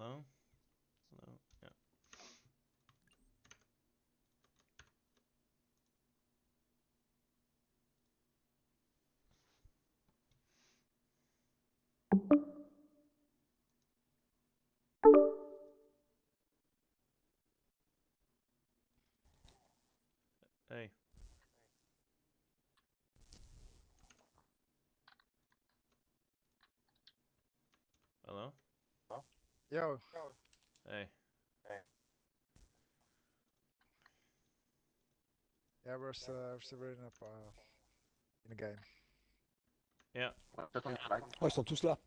Hello? Hello? Yeah. Hey. Hello? Yo. Hey. Yeah, we're still reading up in the game. Yeah. Oh, ils sont tous là.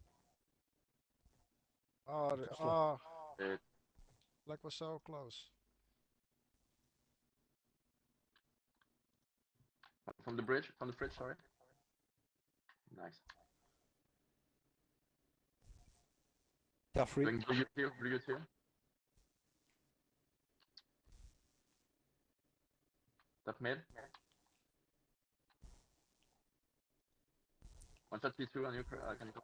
Oh, Tous là. like we're so close. From the bridge, sorry. Nice. They're free. Doing blue too. Top mid. One shot P2 on you, can you go?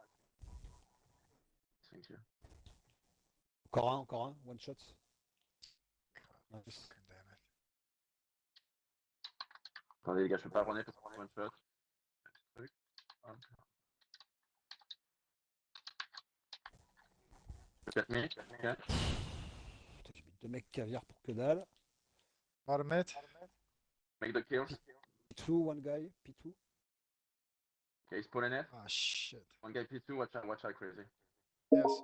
Thank you. Encore un, one shot. God, Nice. fucking damn it. Attendez les gars, je peux pas runner parce que one shot. Peut-être me, ok. Putain, j'ai mis 2 mecs caviar pour que dalle. Bottom mid. Make the kills. P2, one guy, P2. Okay, he's pulling it. Ah, shit. One guy P2, watch out crazy. Yes.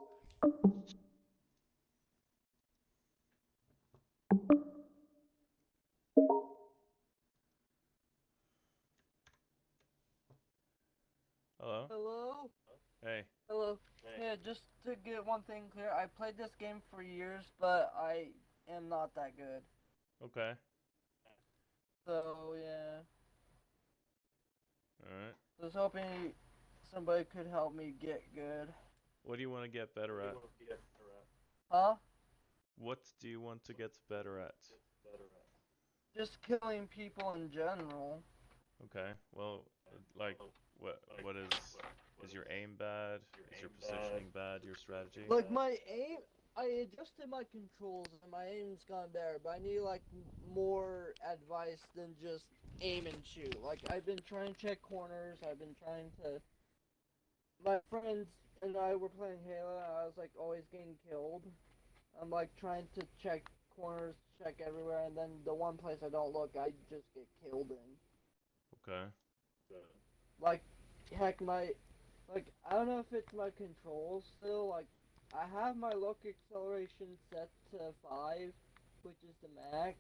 Hello? Hello? Hey. Hello. Yeah, just to get one thing clear, I played this game for years, but I am not that good. Okay. So, yeah. Alright. I was hoping somebody could help me get good. What do you want to get better at? Huh? What do you want to get better at? Just killing people in general. Okay. Well, like, what is your aim bad? Is your positioning bad? Your strategy? Like, my aim, I adjusted my controls and my aim's gone better, but I need, like, more advice than just aim and shoot. Like, I've been trying to check corners, I've been trying to... My friends and I were playing Halo, and I was, like, always getting killed. I'm, like, trying to check corners, check everywhere, and then the one place I don't look, I just get killed in. Okay. Like, heck, like, I don't know if it's my controls still, like, I have my look acceleration set to 5, which is the max.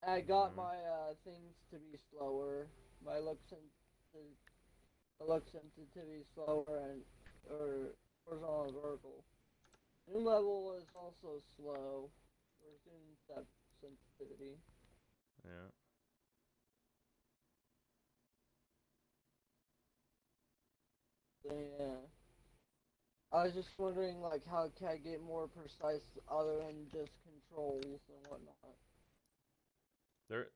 I got my, things to be slower, my look sensitivity slower, and, or horizontal and vertical. New level is also slow, or zoom sensitivity. Yeah. So, yeah. I was just wondering, like, how can I get more precise other than just controls and whatnot?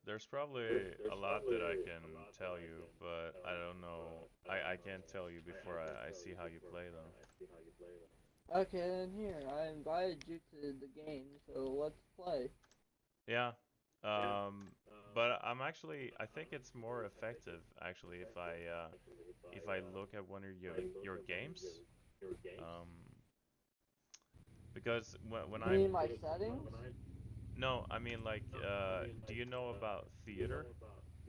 There's probably a lot that I can tell you, but I don't know. I can't tell you before I see how you play though. Okay, then here, I invited you to the game, so let's play. Yeah. But I think it's more effective actually if I look at one of your games. Because when You mean my settings? No, I mean like do you know about theater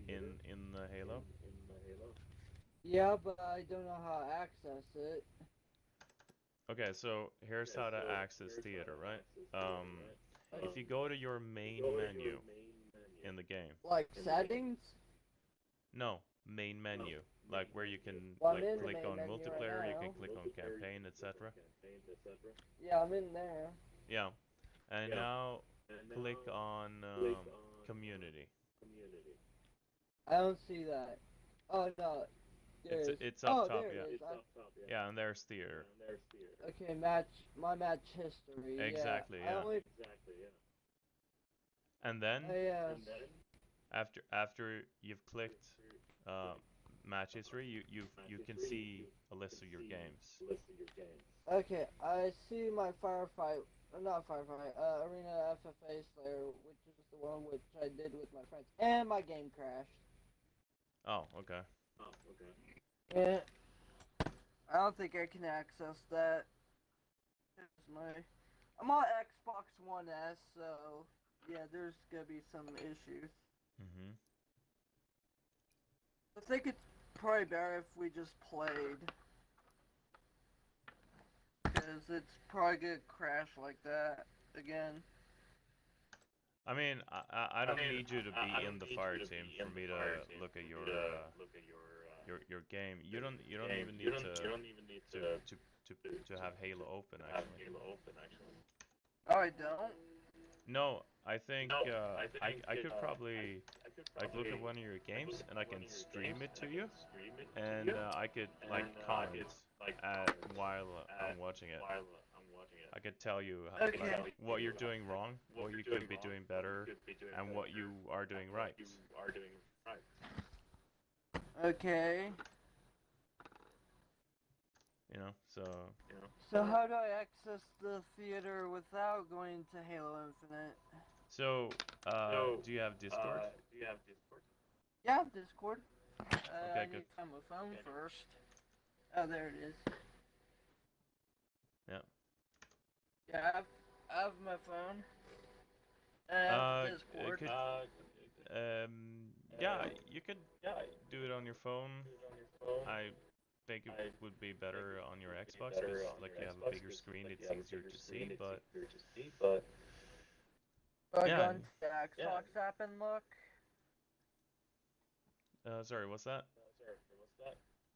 in the Halo? Yeah, but I don't know how to access it. Okay, so here's how to access theater, right? If you go to your main menu in the game. Like settings? No, main menu. Like where you can Well, like I'm in the click main on menu multiplayer, right you can now. click on campaign, etc. Yeah, I'm in there. Yeah. And now click on community. I don't see that. Oh, no. It's up top, there yeah. it is. Yeah, and there's theater. Okay, my match history. Exactly, Yeah. yeah. And then Yes. after you've clicked match history, you can see a list of your games. Okay, I see my firefight, not firefight, Arena FFA Slayer, which is the one which I did with my friends, and my game crashed. Oh, okay. Yeah, I don't think I can access that. I'm on Xbox One S, so yeah, there's gonna be some issues. Mhm. I think it's probably better if we just played. Because it's probably gonna crash like that again. I mean, I don't need you to be in the fire team for me to look at your game. You don't even need to have Halo open actually. Oh, I don't? No, I think I could probably like look at one of your games and I can stream it to you, and I could like comment while I'm watching it. I could tell you Okay. like, what you're doing wrong, what you could be doing better, and what you are doing right. Okay. You know, so So how do I access the theater without going to Halo Infinite? so do you have Discord? Yeah, Discord. I Okay, need good. to find my phone first. Oh, there it is. Yeah. Yeah, I have my phone. And I have It Discord. could, yeah, you could do it on your phone. I think it would be better on your Xbox because like you have a bigger screen, it's easier to see. But Go yeah. into the Xbox app and look. Sorry, what's that?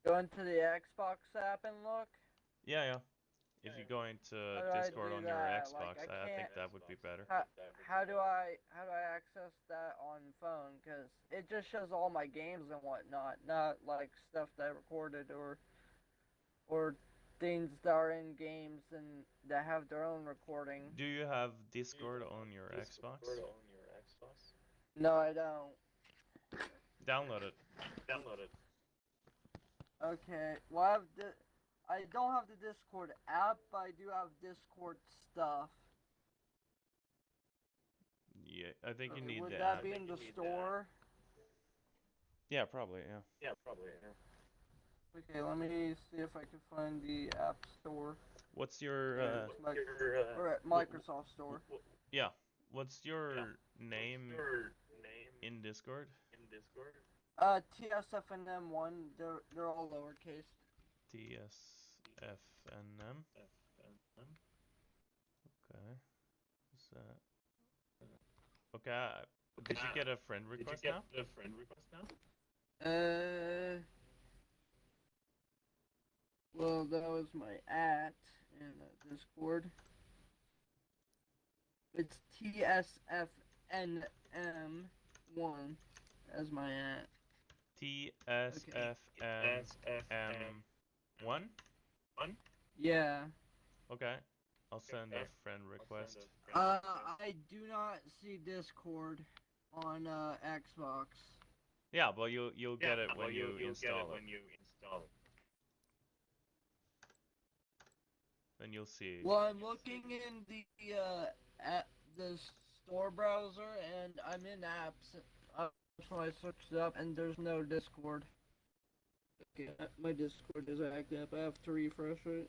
Go into the Xbox app and look. Yeah. If you go into How do I Discord do on your that? Xbox, Like, I I think can't- that would be better. How do I access that on phone? Cause it just shows all my games and whatnot, not like stuff that I recorded or things that are in games and that have their own recording. Do you have Discord on your Xbox? No, I don't. Download it. Okay. Well, I don't have the Discord app, but I do have Discord stuff. Yeah, I think you need Would the that app. be in the store? Yeah, probably. Yeah. Okay, let me see if I can find the App Store. What's your Or at Microsoft Store. yeah? What's your name in Discord? TSFNM1. They're all lowercase. TSFNM. Okay. What's that? Okay. Did you get a friend request now? Well, that was my @ in Discord. It's TSFNM1 as my @ TSFNM1. Yeah. Okay. I'll send a friend request. I do not see Discord on Xbox. Yeah, but you'll get it when you install it. Then you'll see. Well, I'm looking in the store browser, and I'm in apps. So I searched it up, and there's no Discord. Okay, my Discord is acting up. I have to refresh it.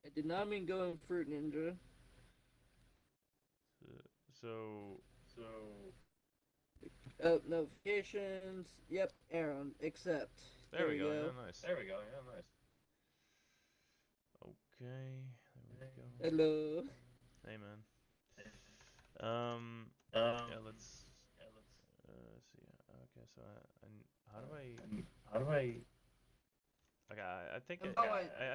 I did not mean go in Fruit Ninja. So. Notifications. Yep, Aaron. Accept. There we go. Yeah, nice. Okay. There we go. Hello. Hey, man. Yeah, let's see. Okay, so how do I? Okay, I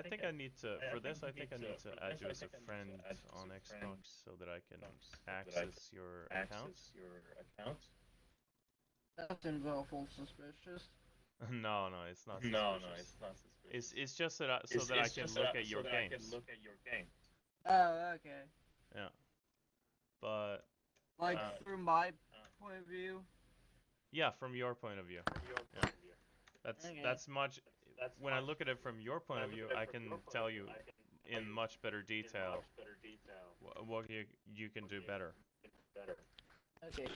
think I need to for this. I think I need to add you as a friend on Xbox so that I can access your account. That seems awful suspicious. No, it's not suspicious. It's just so that I can look at your games. Oh, okay. Yeah. But like through my point of view. Yeah, from your point of view. Yeah. Okay. That's much. When I look at it from your point of view, I can tell you in much better detail what you can do better. Okay.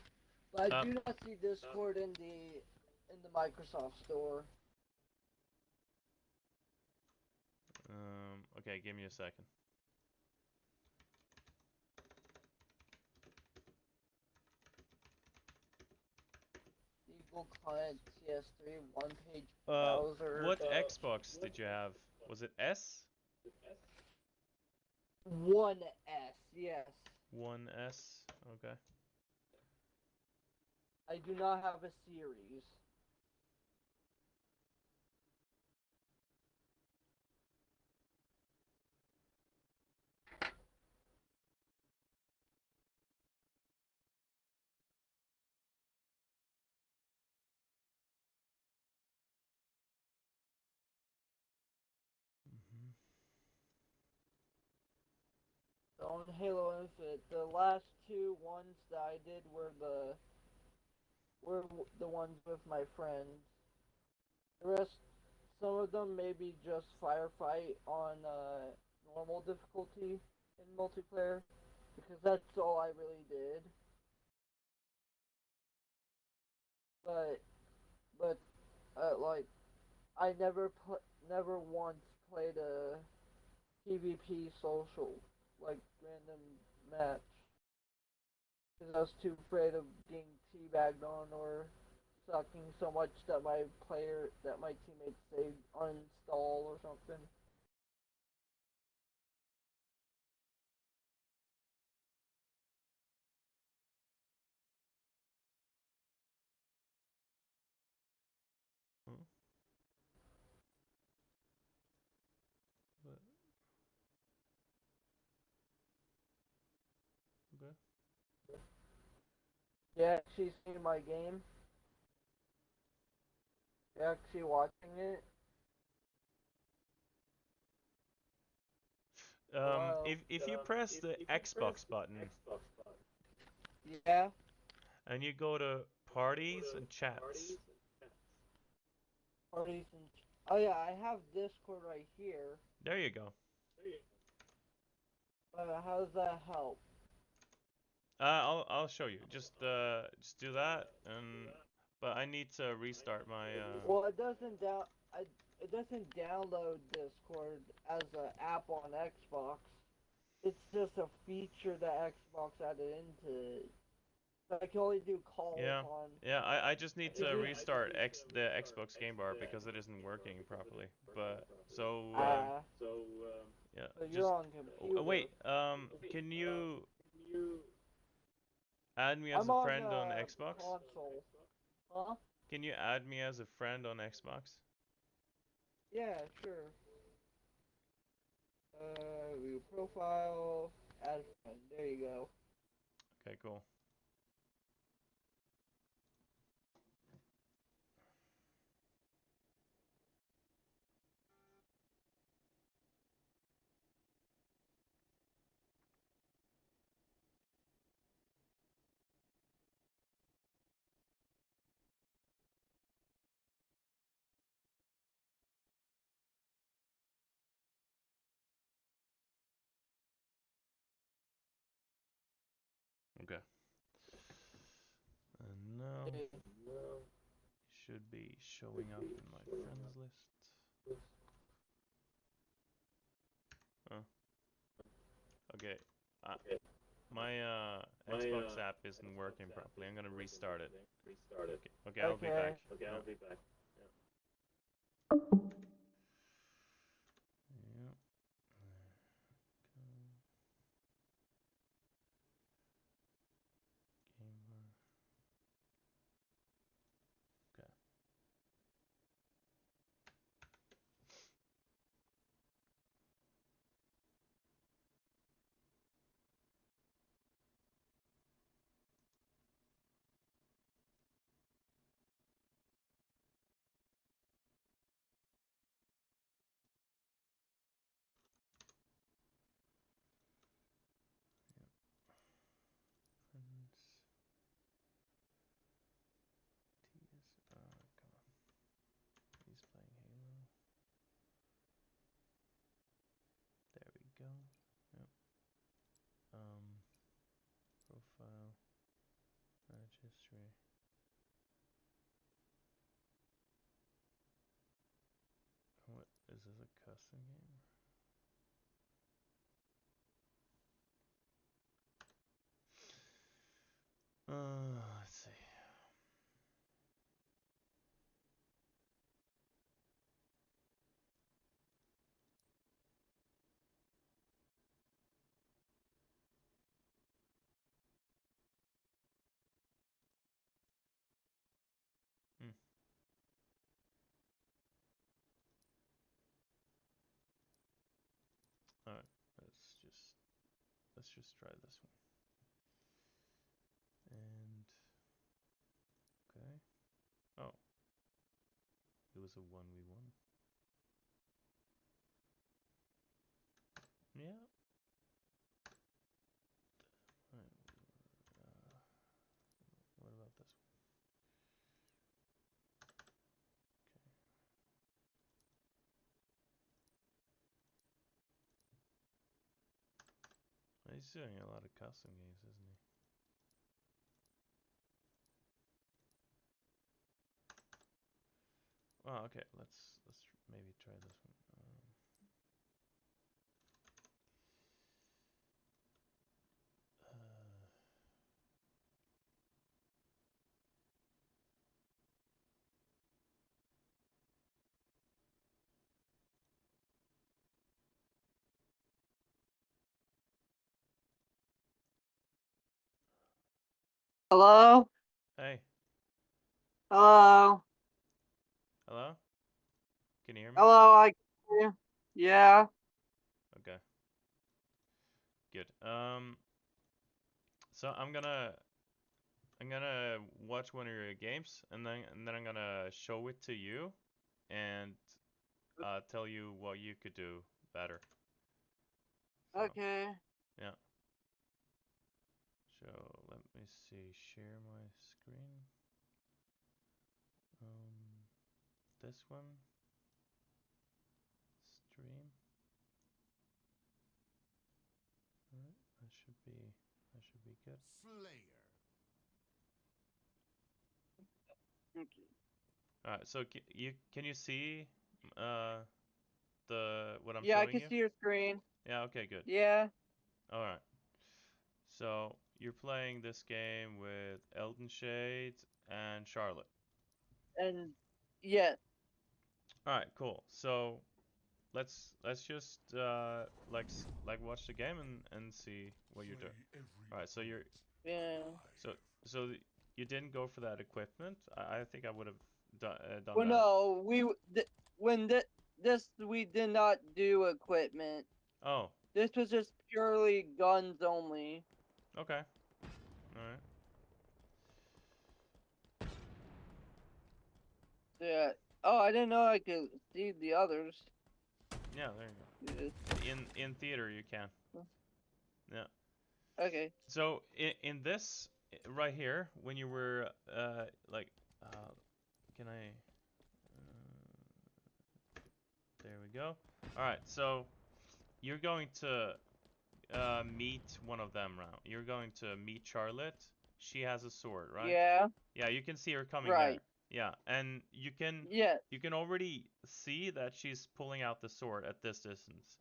But I do not see Discord in the Microsoft Store. Okay, give me a second. Google Client CS3 one-page browser. What Xbox did you have? Was it S? 1S, yes. 1S. Okay. I do not have a series. On Halo Infinite, the last two ones that I did were the ones with my friends. The rest, some of them maybe just firefight on normal difficulty in multiplayer, because that's all I really did. But like I never once played a PvP social like random match. Because I was too afraid of being teabagged on or sucking so much that my teammates say uninstall or something. Hmm. But, okay. Yeah, she's seen my game. You're actually watching it. If you press the Xbox button Yeah. and you go to parties and chats. Parties and oh yeah, I have Discord right here. There you go. How does that help? I'll show you. Just do that, and but I need to restart my. Well, it doesn't download Discord as an app on Xbox. It's just a feature that Xbox added into it. So I can only do calls on. Yeah. I just need to restart the Xbox game bar because it isn't working properly. But so yeah. So you're on computer. Wait. Can you add me as I'm a on friend on Xbox? console. Huh? Can you add me as a friend on Xbox? Yeah, sure. View profile, add friend. There you go. Okay, cool. Okay. And now it should be showing up in my friends list. Oh. Okay. My Xbox app isn't working properly. I'm gonna restart it. Okay, I'll be back. Yeah. Gamer. Okay. 3. What is this, a custom game? Let's see. Alright, let's just try this one. And okay. Oh. It was a 1v1. Yeah. Alright. What about this one? Okay. He's doing a lot of custom games, isn't he? Oh, okay. Let's maybe try this one. Hello? Hey, Hello? hello? Can you hear me? Hello, I can hear you. Yeah. Okay. Good. So I'm gonna watch one of your games, and then I'm gonna show it to you, and tell you what you could do better. So, Okay. yeah. So let me see. Share my screen. This one. Stream. Alright, that should be good. Okay. Alright, so can you see what I'm Yeah, I showing can you? see your screen. Yeah, okay, good. Yeah. Alright. So you're playing this game with Elden Shade and Charlotte. And yeah. Alright, cool. So let's just like watch the game and see what you're doing. Alright, so you're Yeah. so you didn't go for that equipment. I think I would have done Well, that. no, when this we did not do equipment. Oh, This was just purely guns only. okay. Alright. Yeah. Oh, I didn't know I could see the others. Yeah, there you go. In theater you can. Yeah. Okay. So in this right here, when you were like, can I? There we go. All right. So you're going to meet one of them round. You're going to meet Charlotte. She has a sword, right? Yeah. Yeah, you can see her coming Right. there. Yeah, and you can Yeah. already see that she's pulling out the sword at this distance.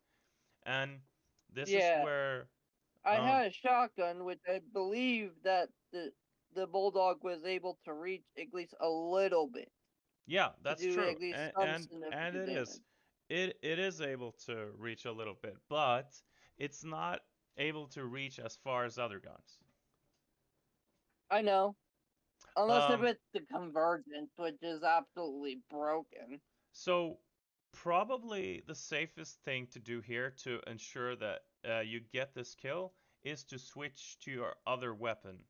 And this is Yeah. where I had a shotgun, which I believe that the bulldog was able to reach at least a little bit. yeah, that's to do true. at least And some and significant it damage. is. It is able to reach a little bit, but it's not able to reach as far as other guns. I know. Unless if Um it's the convergence, which is absolutely broken. so probably the safest thing to do here to ensure that you get this kill is to switch to your other weapon.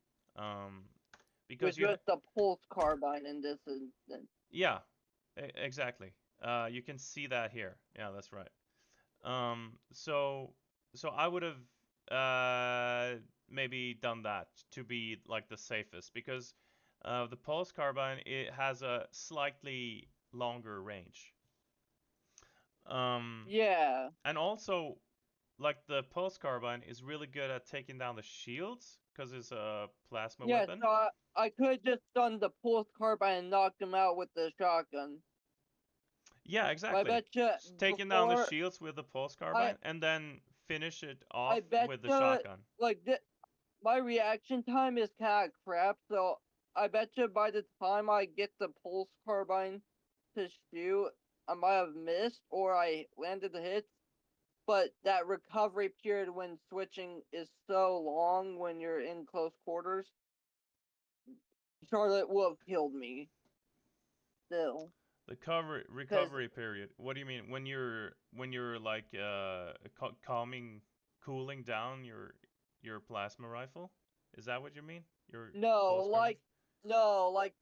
Because Which was the pulse carbine in this instance. yeah, exactly. You can see that here. Yeah, that's right. So I would have maybe done that to be like the safest, because the pulse carbine, it has a slightly longer range. Yeah. And also, like, the pulse carbine is really good at taking down the shields, because it's a plasma Yeah, weapon. so I could have just done the pulse carbine and knocked him out with the shotgun. Yeah, But I exactly. bet you Taking down the before shields with the pulse carbine and then finish it off I bet with the you shotgun. like my reaction time is kind of crap. So I bet you by the time I get the pulse carbine to shoot, I might have missed or I landed the hits. But that recovery period when switching is so long when you're in close quarters, Charlotte will have killed me. Still, The because recovery period. What do you mean when you're like calming, cooling down your plasma rifle? Is that what you mean? Your no, pulse carbine? like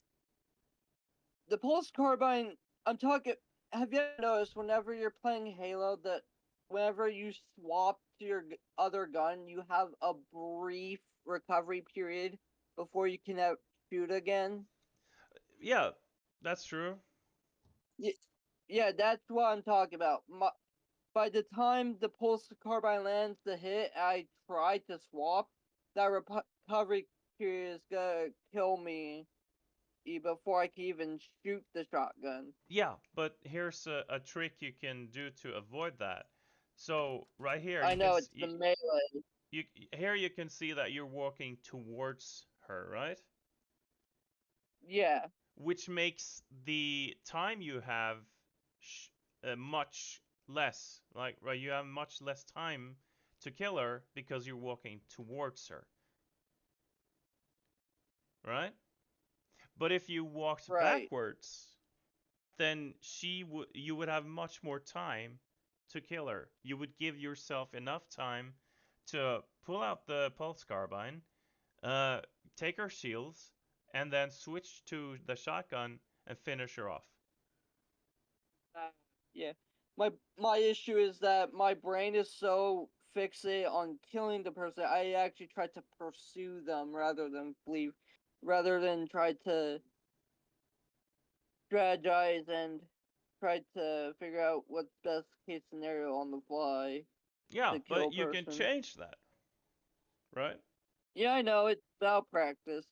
the pulse carbine. I'm talking. Have you ever noticed whenever you're playing Halo that whenever you swap to your other gun, you have a brief recovery period before you can shoot again? Yeah, that's true. Yeah, that's what I'm talking about. By the time the pulse carbine lands the hit, I try to swap. That recovery period is gonna kill me before I can even shoot the shotgun. Yeah, but here's a trick you can do to avoid that. So right here I you can know it's the melee. here you can see that you're walking towards her, right? Yeah, Which makes the time you have much less. Like, right, you have much less time to kill her because you're walking towards her, right? But if you walked right. backwards, then you would have much more time to kill her. You would give yourself enough time to pull out the pulse carbine, uh, take her shields, and then switch to the shotgun and finish her off. Yeah. My issue is that my brain is so fixated on killing the person. I actually try to pursue them rather than flee, rather than try to strategize and try to figure out what's best case scenario on the fly Yeah, to kill but a you can person. change that, right? Yeah, I know it's about practice.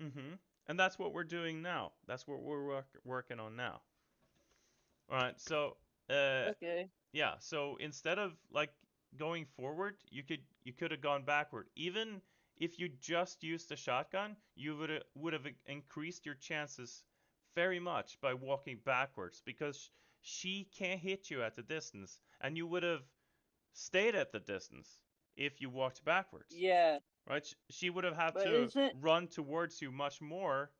Mm-hmm. And that's what we're doing now. That's what we're working on now. All right. So, uh, Okay. yeah. So instead of like going forward, you could have gone backward. Even if you just used the shotgun, you would have increased your chances very much by walking backwards because she can't hit you at the distance, and you would have stayed at the distance if you walked backwards. Yeah, Right? She would have had but to isn't run towards you much more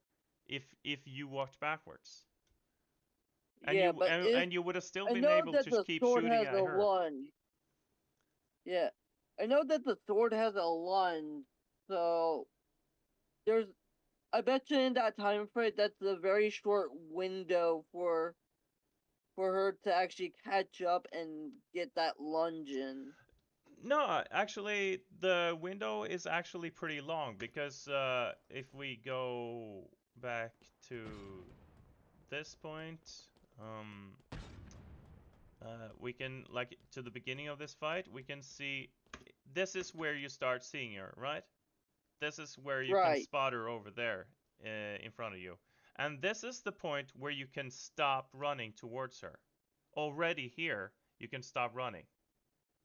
if you walked backwards, yeah, but is and you would have still I been know able that to the keep sword shooting has at a her. lunge. Yeah, I know that the sword has a lunge, so there's. I bet you in that time frame, that's a very short window for her to actually catch up and get that lunge in. No, actually, the window is actually pretty long because if we go back to this point, we can, like, to the beginning of this fight, we can see this is where you start seeing her, right? This is where you can Right. spot her over there in front of you. And this is the point where you can stop running towards her. Already here, you can stop running,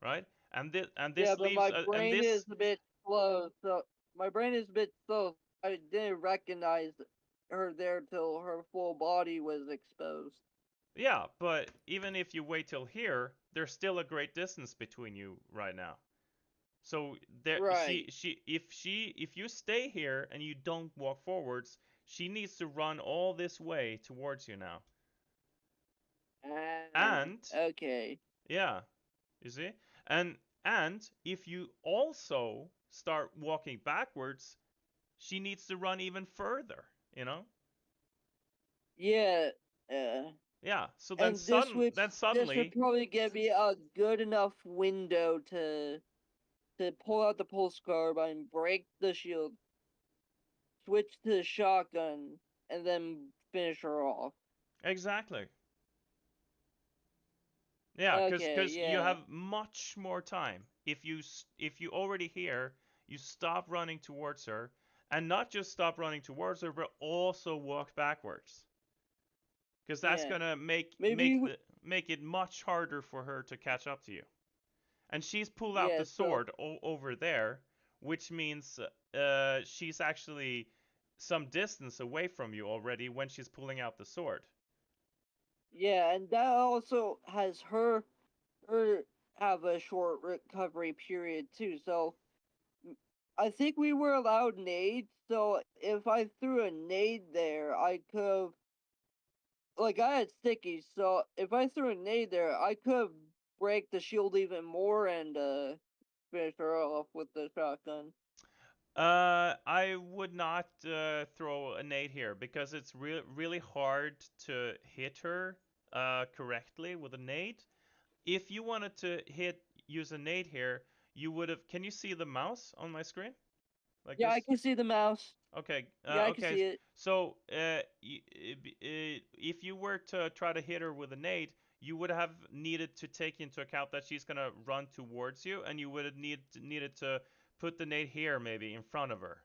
right? And Yeah, this but leaves my and brain is this a bit slow, so my brain is a bit slow. I didn't recognize her there till her full body was exposed. yeah, but even if you wait till here, there's still a great distance between you right now. So there Right. if you stay here and you don't walk forwards, she needs to run all this way towards you now. And Okay. yeah, you see? And and if you also start walking backwards, she needs to run even further, you know? Yeah. Uh, Yeah. So and then this would suddenly probably give me a good enough window to pull out the pulse carbine, break the shield, switch to the shotgun, and then finish her off. exactly. Yeah, Okay, cuz you yeah. have much more time. If you already here, you stop running towards her, and not just stop running towards her, but also walk backwards. Because that's Yeah. gonna Maybe make it much harder for her to catch up to you. And she's pulled out yeah, the sword over there, which means she's actually some distance away from you already when she's pulling out the sword. yeah, and that also has her have a short recovery period too. So I think we were allowed nades. So if I threw a nade there, I could have, like, I had stickies. So if I threw a nade there, I could have break the shield even more and finish her off with the shotgun. I would not throw a nade here because it's really hard to hit her correctly with a nade. If you wanted to use a nade here, you would have. Can you see the mouse on my screen? Like Yeah, this? I can see the mouse. Okay. Yeah, I can Okay. see it. So, if you were to try to hit her with a nade, you would have needed to take into account that she's gonna run towards you, and you would have needed to put the nade here, maybe in front of her.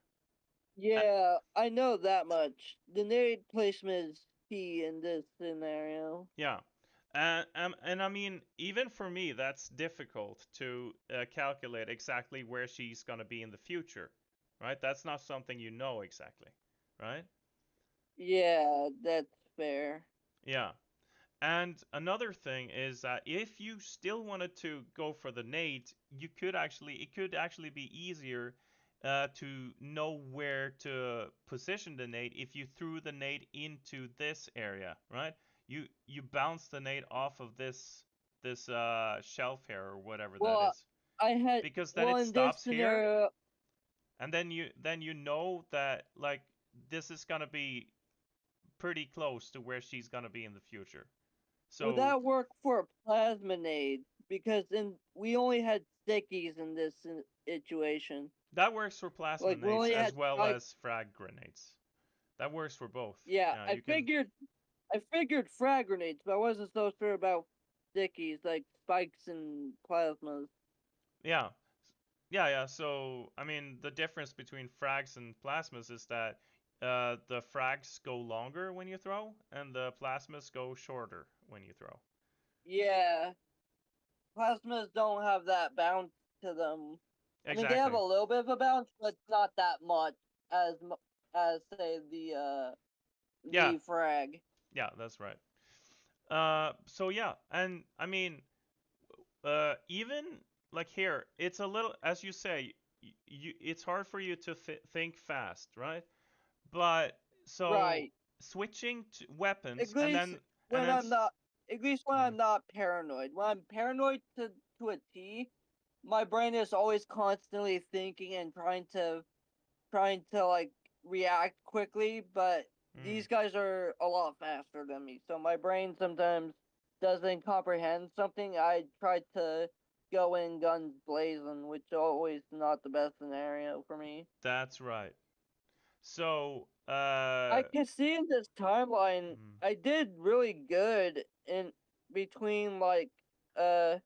Yeah, I know that much. The nade placement is key in this scenario. Yeah. And I mean, even for me, that's difficult to calculate exactly where she's gonna be in the future, right? That's not something you know exactly, right? Yeah, that's fair. Yeah. And another thing is that if you still wanted to go for the nade, it could actually be easier to know where to position the nade if you threw the nade into this area, right? You bounce the nade off of this shelf here or whatever that Well, is, I had because then it in this stops here, scenario, and then you know that like this is gonna be pretty close to where she's gonna be in the future. would So that work for a plasma nade? Because we only had stickies in this situation. that works for plasma Like we nades only as had well as frag grenades. That works for both. yeah, Yeah, you can. I figured frag grenades, but I wasn't so sure about stickies like spikes and plasmas. Yeah, yeah. So I mean, the difference between frags and plasmas is that the frags go longer when you throw, and the plasmas go shorter when you throw. Yeah, plasmas don't have that bounce to them. I mean, they have Exactly. a little bit of a bounce, but not that much as as say Yeah, the frag. yeah, that's right. So yeah, and I mean, even like here, it's a little, as you say, it's hard for you to think fast, right? But so Right. switching to weapons At and least then when I'm not, at least when mm, I'm not paranoid. When I'm paranoid to a T, my brain is always constantly thinking and trying to like react quickly, but mm, these guys are a lot faster than me. So my brain sometimes doesn't comprehend something. I try to go in guns blazing, which is always not the best scenario for me. that's right. So I can see in this timeline mm, I did really good in between like uh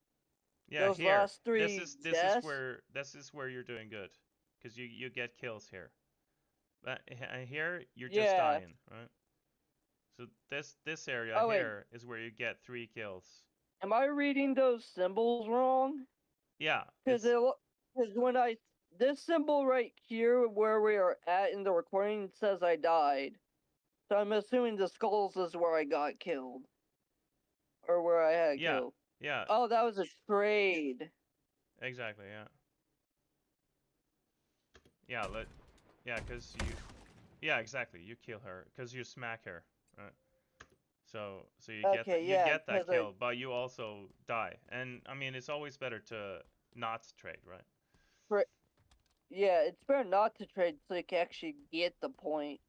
yeah, those here. last three deaths. This is where you're doing good, because you get kills here. But and here you're just Yeah. dying, right? So this area Oh wait, here is where you get 3 kills. am I reading those symbols wrong? Yeah, Because when I this symbol right here where we are at in the recording says I died, so I'm assuming the skulls is where I got killed or where I had yeah, killed. yeah, Oh, that was a trade. exactly, yeah. Yeah, yeah, cuz yeah, exactly. You kill her cuz you smack her, right? So Okay, you yeah, get that because I kill, but you also die. And I mean, it's always better to not trade, right? yeah, it's better not to trade so you can actually get the point.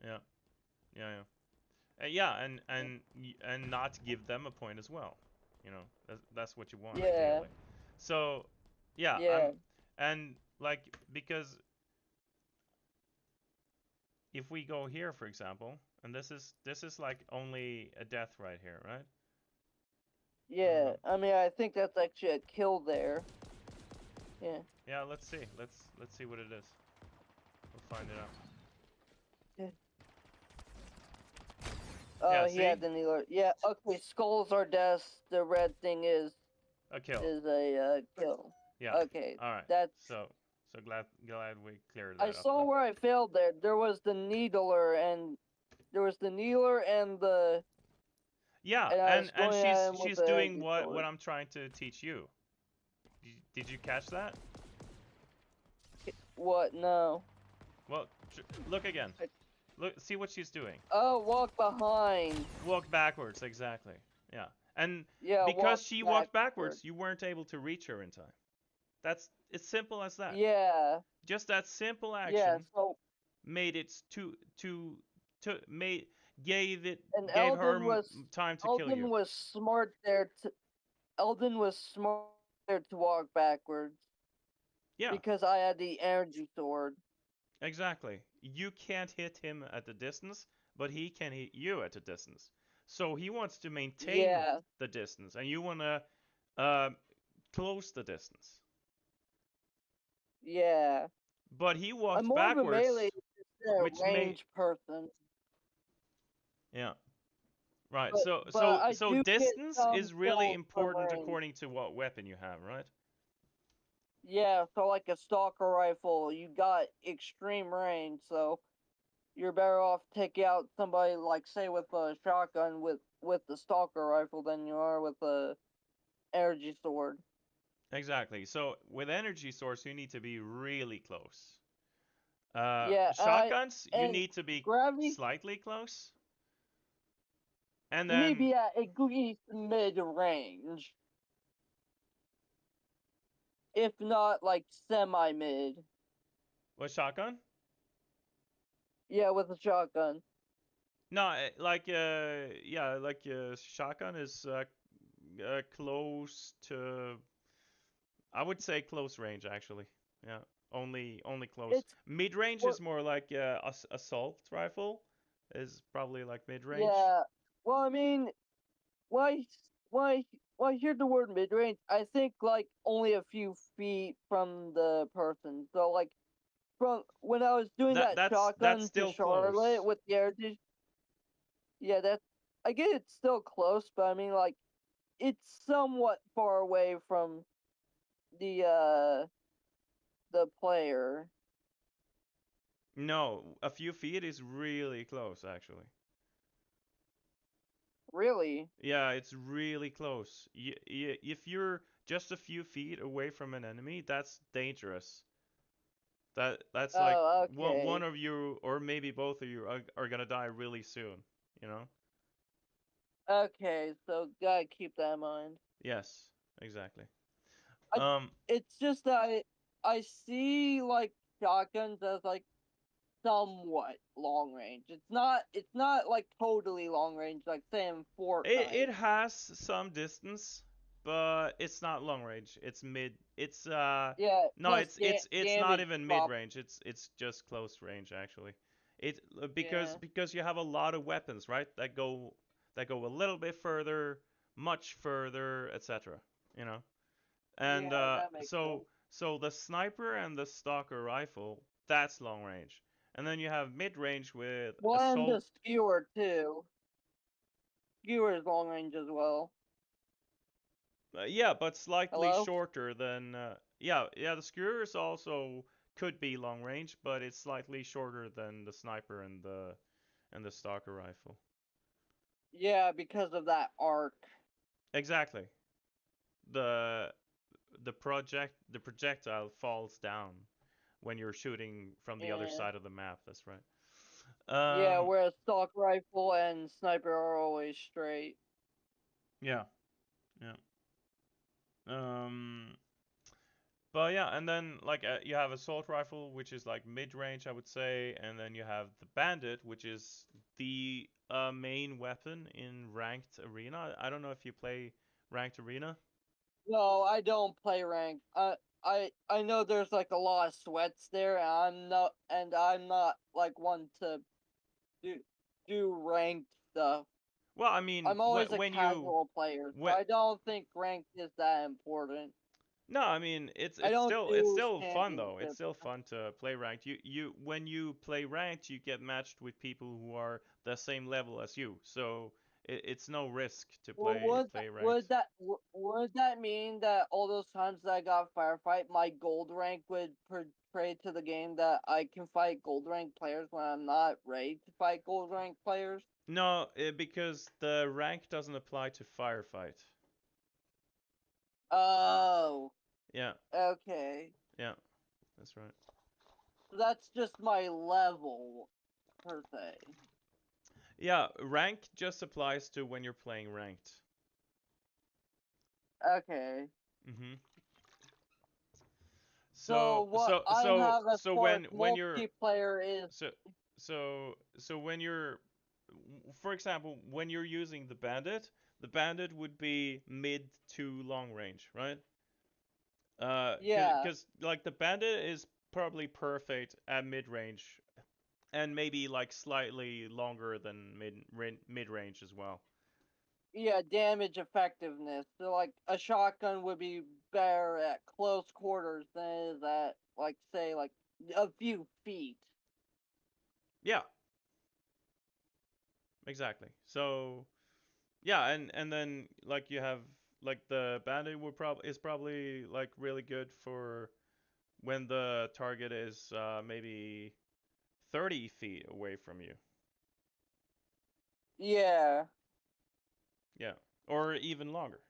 Yeah. Yeah, yeah. Yeah, and not give them a point as well. You know, that's what you want Yeah, ideally. So, yeah, yeah, and like because if we go here, for example, and this is like only a death right here, right? yeah. I mean, I think that's actually a kill there. Yeah. Yeah, let's see. Let's see what it is. We'll find it out. Oh, Yeah, he see? had the needler. Yeah, okay, skulls are deaths. The red thing is A kill. a kill. Yeah. Okay, All right. that's. So glad we cleared I that up. saw Then. where I failed there. There was the needler and the. Yeah, And I was and going at him with she's the doing energy what sword. I'm trying to teach you. Did you catch that? What? No. Well, look again. Look, see what she's doing. Oh, walk behind. Walk backwards, exactly. Yeah, and Yeah, because she walked backwards, you weren't able to reach her in time. It's simple as that. Yeah. Just that simple action Yeah. So. made it gave And her time to kill you. Eldon was smart there to. Eldon was smart there to walk backwards. Yeah. Because I had the energy sword. Exactly. You can't hit him at the distance, but he can hit you at a distance. So he wants to maintain the distance, and you want to close the distance. Yeah. But he walked I'm more backwards, of a melee which range person. Yeah. Right. But so distance is really important according to what weapon you have, right? Yeah, so like a stalker rifle, you got extreme range, so you're better off taking out somebody like say with a shotgun with the stalker rifle than you are with a energy sword. Exactly. So with energy source, you need to be really close. Shotguns, you need to be slightly close. And then maybe at at least mid range, if not like semi mid. What, shotgun? Yeah, with a shotgun. No, shotgun is close to. I would say close range actually. Yeah, only close. Mid range is more like assault rifle. Is probably like mid range. Yeah. Well, I mean, why I hear the word mid range, I think like only a few feet from the person. So like from when I was doing that shotgun to Charlotte close. with the energy. Yeah, I get it's still close, but I mean like it's somewhat far away from the player. No, a few feet is really close actually. Really? Yeah, it's really close. If you're just a few feet away from an enemy, that's dangerous. That's like one of you or maybe both of you are gonna die really soon. You know. Okay, so gotta keep that in mind. Yes, exactly. It's just that I see like shotguns as like somewhat long range. It's not like totally long range like say in Fortnite. It has some distance, but it's not long range. It's mid. It's yeah. No, it's not even mid range. It's just close range actually. Because you have a lot of weapons, right? That go a little bit further, much further, etc. You know. And so the sniper and the stalker rifle, that's long range. And then you have mid range with assault. And the skewer too. Skewer is long range as well. Yeah, but slightly shorter than the skewers also could be long range, but it's slightly shorter than the sniper and the stalker rifle. Yeah, because of that arc. Exactly. The projectile falls down when you're shooting from the other side of the map. That's right. Yeah, whereas stalker rifle and sniper are always straight. Yeah. But yeah, and then like you have assault rifle, which is like mid range, I would say, and then you have the bandit, which is the main weapon in ranked arena. I don't know if you play ranked arena. No, I don't play ranked. I know there's like a lot of sweats there, and I'm not like one to do ranked stuff. Well, I mean, I'm always a casual player, so I don't think ranked is that important. No, I mean it's I don't it's do still fun though. It's championships. still fun to play ranked. You when you play ranked, you get matched with people who are the same level as you. So it's no risk to Well, play ranked. would that mean that all those times that I got firefight, my gold rank would portray to the game that I can fight gold rank players when I'm not ready to fight gold rank players? No, because the rank doesn't apply to firefight. Oh, Yeah, okay. yeah, that's right. So that's just my level per se. Yeah, rank just applies to when you're playing ranked. Okay. Mhm. So what I have as so far as when you're multiplayer is so when you're for example, when you're using the bandit would be mid to long range, right? yeah, Cause like the bandit is probably perfect at mid range and maybe like slightly longer than mid range as well. yeah, damage effectiveness. So like a shotgun would be better at close quarters than it is at like say like a few feet. Yeah, exactly. So yeah, and then like you have like the bandit would probably is probably like really good for when the target is maybe 30 feet away from you. Yeah, Yeah, or even longer.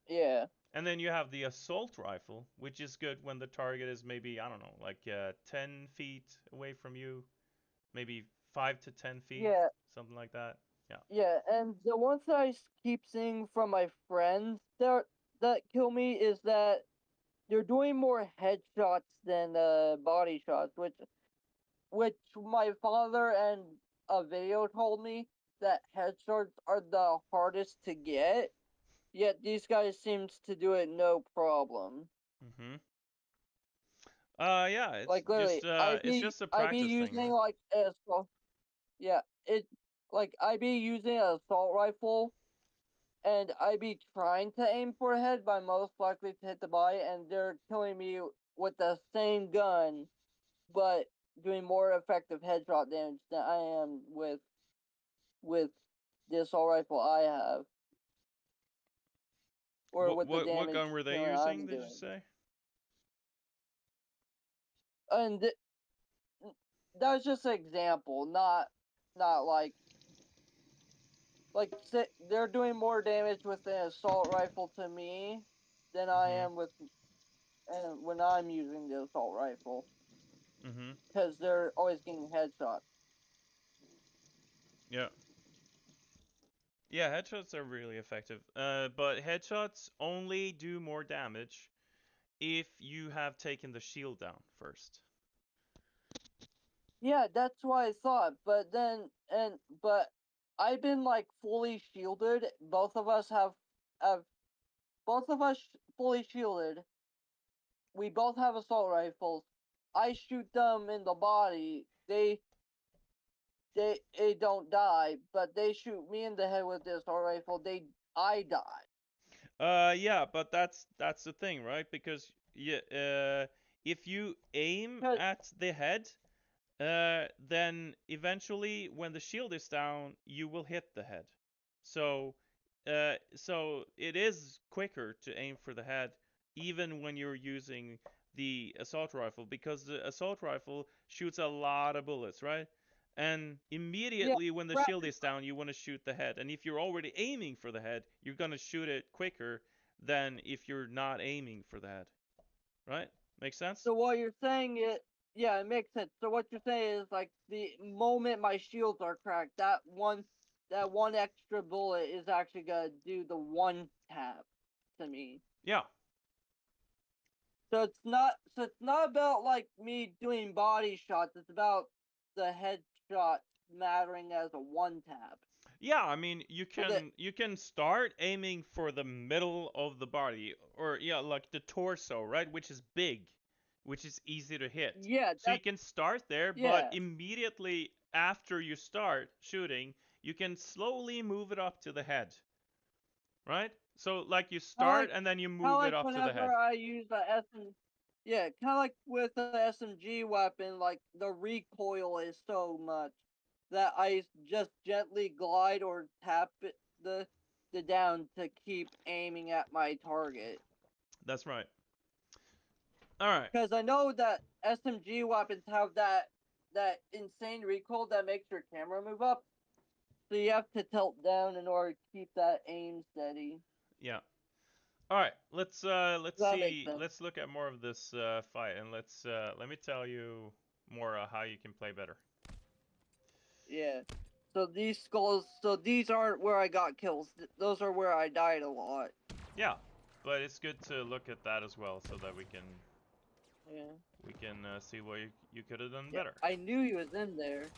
yeah, And then you have the assault rifle, which is good when the target is maybe, I don't know, like 10 feet away from you, maybe 5 to 10 feet, yeah, something like that. Yeah. yeah. And the ones that keep seeing from my friends that kill me is that they're doing more headshots than body shots, which my father and a video told me that headshots are the hardest to get. Yet these guys seems to do it no problem. Mhm. Yeah, Like literally, it's just a I be practice thing, using right? like yeah, it like I be using an assault rifle and I be trying to aim for a head, but I'm most likely to hit the body, and they're killing me with the same gun, but doing more effective headshot damage than I am with the assault rifle I have, or with the What damage gun were they killing using, I'm did you doing. say? And that was just an example, not like they're doing more damage with an assault rifle to me than I Mhm. am with and when I'm using the assault rifle Mhm. because they're always getting headshots. Yeah. Yeah, headshots are really effective. But headshots only do more damage if you have taken the shield down first. Yeah, that's what I thought. But I've been like fully shielded. Have both of us fully shielded. We both have assault rifles. I shoot them in the body. They don't die, but they shoot me in the head with this assault rifle. I die. Yeah, but that's the thing, right? Because if you aim 'Cause- at the head, then eventually when the shield is down, you will hit the head. So, so it is quicker to aim for the head, even when you're using the assault rifle, because the assault rifle shoots a lot of bullets, right? And yeah, immediately when the right. shield is down, you want to shoot the head. And if you're already aiming for the head, you're gonna shoot it quicker than if you're not aiming for the head, right? Make sense? So what you're saying is, yeah, it makes sense. So what you're saying is like the moment my shields are cracked, that one extra bullet is actually gonna do the one tap to me. Yeah. So it's not about like me doing body shots. It's about the headshot mattering as a one tap. Yeah, I mean So that you can start aiming for the middle of the body or yeah, like the torso, right? Which is big, which is easy to hit. yeah, So you can start there, but yeah, immediately after you start shooting, you can slowly move it up to the head, right? So like you start and then you move it like up to the whenever head. I use the yeah, kind of like with the SMG weapon, like the recoil is so much that I just gently glide or tap the down to keep aiming at my target. That's right. All right. Because I know that SMG weapons have that insane recoil that makes your camera move up, so you have to tilt down in order to keep that aim steady. Yeah. All right. Let's That makes see. sense. Let's look at more of this fight, and let me tell you more how you can play better. Yeah. So these skulls, so these aren't where I got kills. Those are where I died a lot. Yeah, but it's good to look at that as well, so that we can see what you could have done better. I knew he was in there.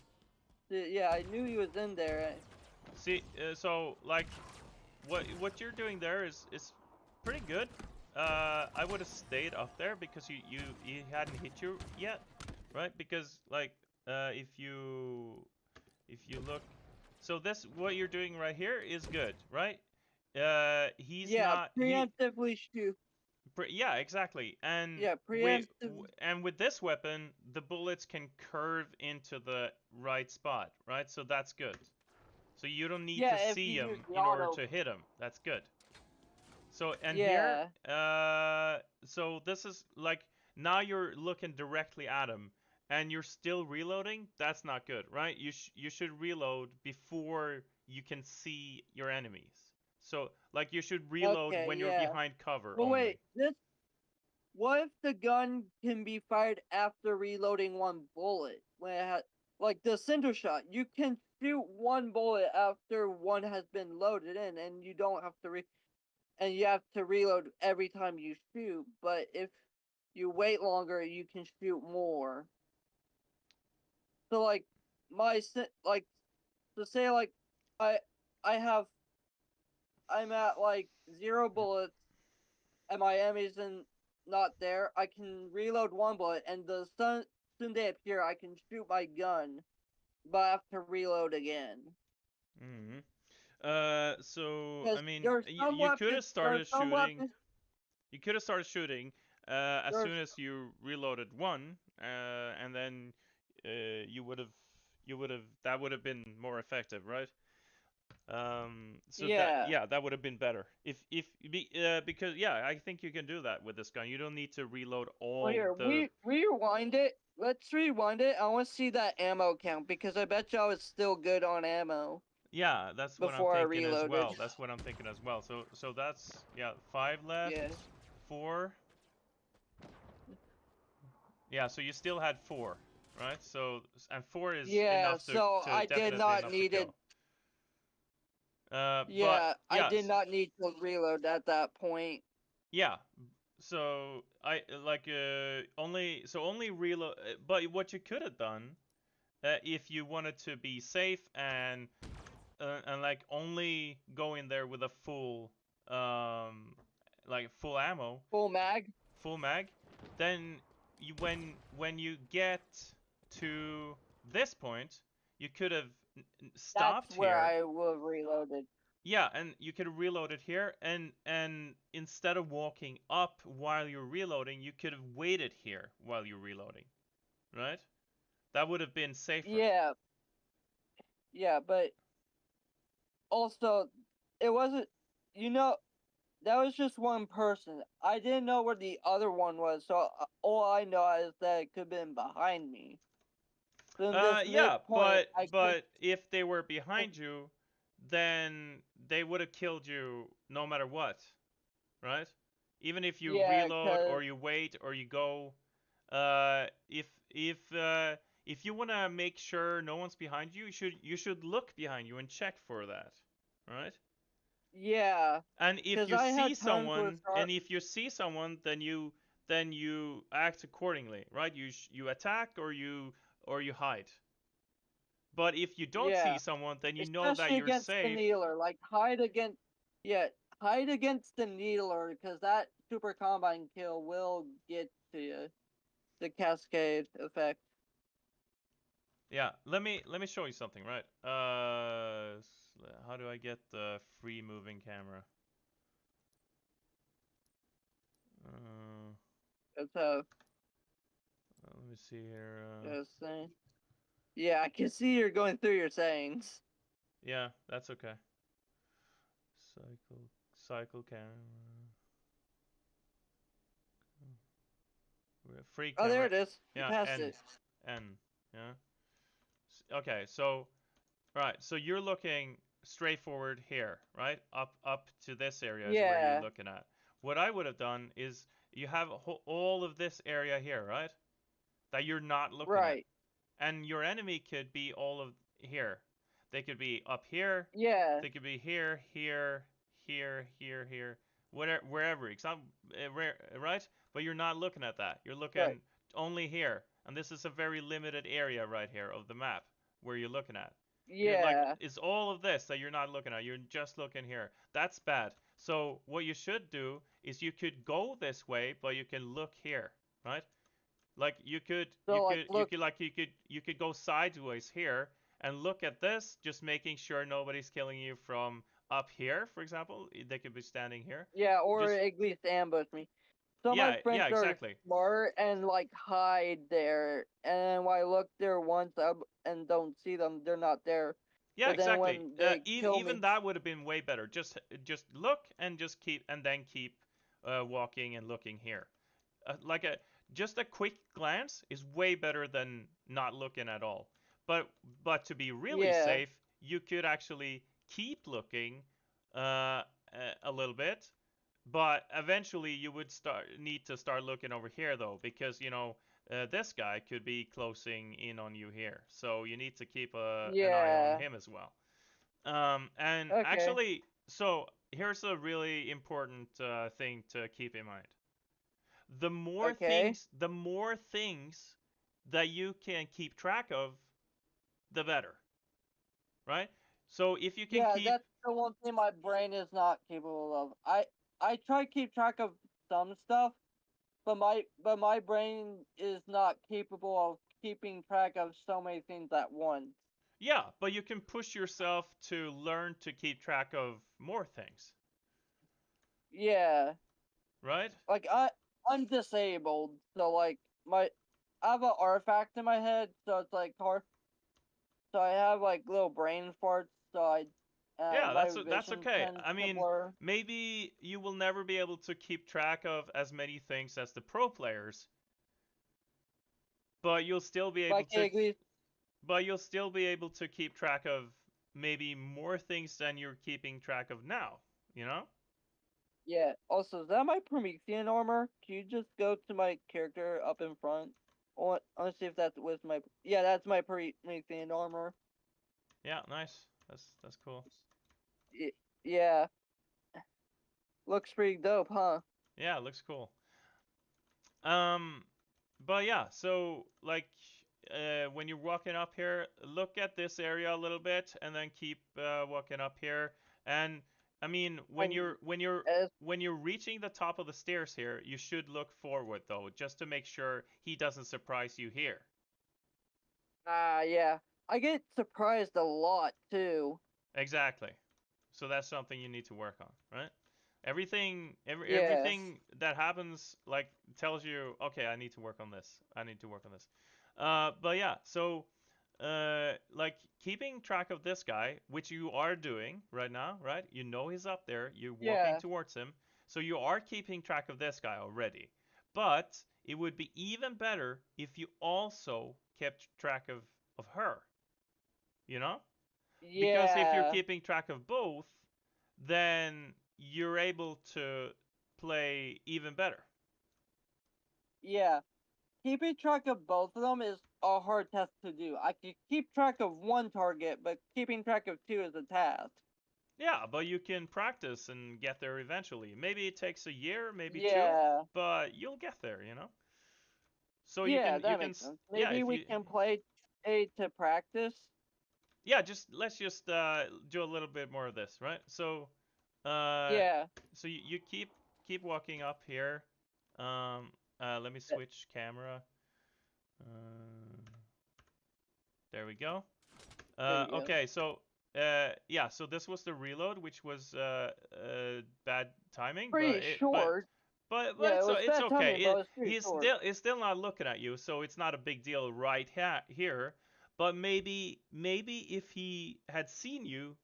Yeah, I knew he was in there. See, so like, what you're doing there is pretty good. I would have stayed up there because he hadn't hit you yet, right? Because like, if you look, so this what you're doing right here is good, right? He's not preemptively shoot. Yeah, exactly. And Yeah, and with this weapon, the bullets can curve into the right spot, right? So that's good. So you don't need to see him in order to hit him. That's good. So and here, so this is like now you're looking directly at him, and you're still reloading. That's not good, right? You should reload before you can see your enemies. So like you should reload when you're behind cover. But only. wait, what if the gun can be fired after reloading one bullet? When it has, like the cinder shot, you can shoot one bullet after one has been loaded in, and you don't have to and you have to reload every time you shoot. But if you wait longer, you can shoot more. So like so say like I have I'm at like 0 bullets and my enemy's not there. I can reload one bullet and soon they appear. I can shoot my gun, but I have to reload again. So I mean, you could have started shooting. You could have started shooting as soon as you reloaded one, and then that would have been more effective, right? So that would have been better because I think you can do that with this gun. You don't need to reload all. Rewind it. Let's rewind it. I want to see that ammo count because I bet you I was still good on ammo. Yeah, that's what I'm thinking as well. That's what I'm thinking as well. So that's 5 left. Yeah. 4. Yeah, so you still had 4, right? So and 4 is enough to I did not need it. I did not need to reload at that point. Yeah. So I like only reload. But what you could have done, if you wanted to be safe and like only go in there with a full like full ammo, full mag, then when you get to this point, you could have stopped That's where I would have reloaded. Yeah, and you could reload it here, and instead of walking up while you're reloading, you could have waited here while you're reloading, right? That would have been safer. Yeah, but also it wasn't. That was just one person. I didn't know where the other one was, so all I know is that it could have been behind me. But if they were behind you, then they would have killed you no matter what, right? Even if you reload or you wait or you go, if you want to make sure no one's behind you, you should look behind you and check for that, right? Yeah. And if you see someone, then you act accordingly, right? You attack or you hide. But if you don't see someone, then you know that you're against safe. The needler, like hide against the needler, because that super combine kill will get to you. The cascade effect. Yeah, let me show you something, right? How do I get the free moving camera? It's Let me see here. just saying. Yeah, I can see you're going through your sayings. Yeah, that's okay. Cycle camera. Free Oh, camera. there it is. You Yeah, passed it. N. Yeah. Okay, so right, so you're looking straight forward here, right? Up to this area is where you're Yeah. looking at. What I would have done is you have all of this area here, right? That you're not looking at. Right. And your enemy could be all of here. They could be up here. Yeah. They could be here, here, here, whatever, wherever. Right? But you're not looking at that. You're looking Right. only here, and this is a very limited area right here of the map where you're looking at. You're like, Yeah. it's all of this that you're not looking at. You're just looking here. That's bad. So what you should do is you could go this way, but you can look here, right? Like you could go sideways here and look at this, just making sure nobody's killing you from up here, for example. They could be standing here. Yeah, or Just, at least ambush me. So yeah, my friends yeah, are exactly. smart and like hide there, and when I look there once up and don't see them, they're not there. Yeah, But then exactly. when they kill Even me, that would have been way better. Just look and just keep walking and looking here. Like just a quick glance is way better than not looking at all. But to be really yeah, safe, you could actually keep looking uh, a little bit, but eventually you would need to start looking over here though, because this guy could be closing in on you here, so you need to keep an eye on yeah, him as well. And okay, actually, so here's a really important thing to keep in mind. okay. The more things that you can keep track of, the better, right? So if you can Yeah, keep, that's the one thing my brain is not capable of. I try to keep track of some stuff, but my brain is not capable of keeping track of so many things at once. yeah, but you can push yourself to learn to keep track of more things, Yeah, right? like I'm disabled, so like I have an artifact in my head, so it's like hard. So I have like little brain farts, so Yeah, my that's vision okay. tends I to mean, blur. maybe you will never be able to keep track of as many things as the pro players, but you'll still be able Like to at keep track of maybe more things than you're keeping track of now, you know? yeah. Also, is that my Promethean armor? Can you just go to my character up in front? I want to see if that was my. Yeah, that's my Promethean armor. Yeah, nice. That's cool. Yeah, looks pretty dope, huh? Yeah, it looks cool. Um, but yeah, so like when you're walking up here, look at this area a little bit, and then keep walking up here. And I mean, And as when you're reaching the top of the stairs here, you should look forward though, just to make sure he doesn't surprise you here. yeah, I get surprised a lot too. Exactly. So that's something you need to work on, right? Yes. Everything that happens like tells you, okay, I need to work on this. I need to work on this. But yeah, so like keeping track of this guy, which you are doing right now, right? You know he's up there. You're walking Yeah. towards him, so you are keeping track of this guy already. But it would be even better if you also kept track of her. You know? Because if you're Yeah. keeping track of both, then you're able to play even better. Yeah. Keeping track of both of them is a hard task to do. I can keep track of one target, but keeping track of two is a task. Yeah, but you can practice and get there eventually. Maybe it takes a year, maybe two, Yeah. but you'll get there, you know? So Yeah, that makes sense. yeah, Maybe if we you can play a to practice. yeah, let's just do a little bit more of this, right? So uh Yeah. so you keep walking up here. Let me Uh, switch camera. There we go. There you go. Okay, so yeah, so this was the reload, which was bad timing, Pretty short. But Yeah, it was it's bad okay. timing, but it was pretty He's short. still not looking at you, so it's not a big deal right here. But maybe if he had seen you,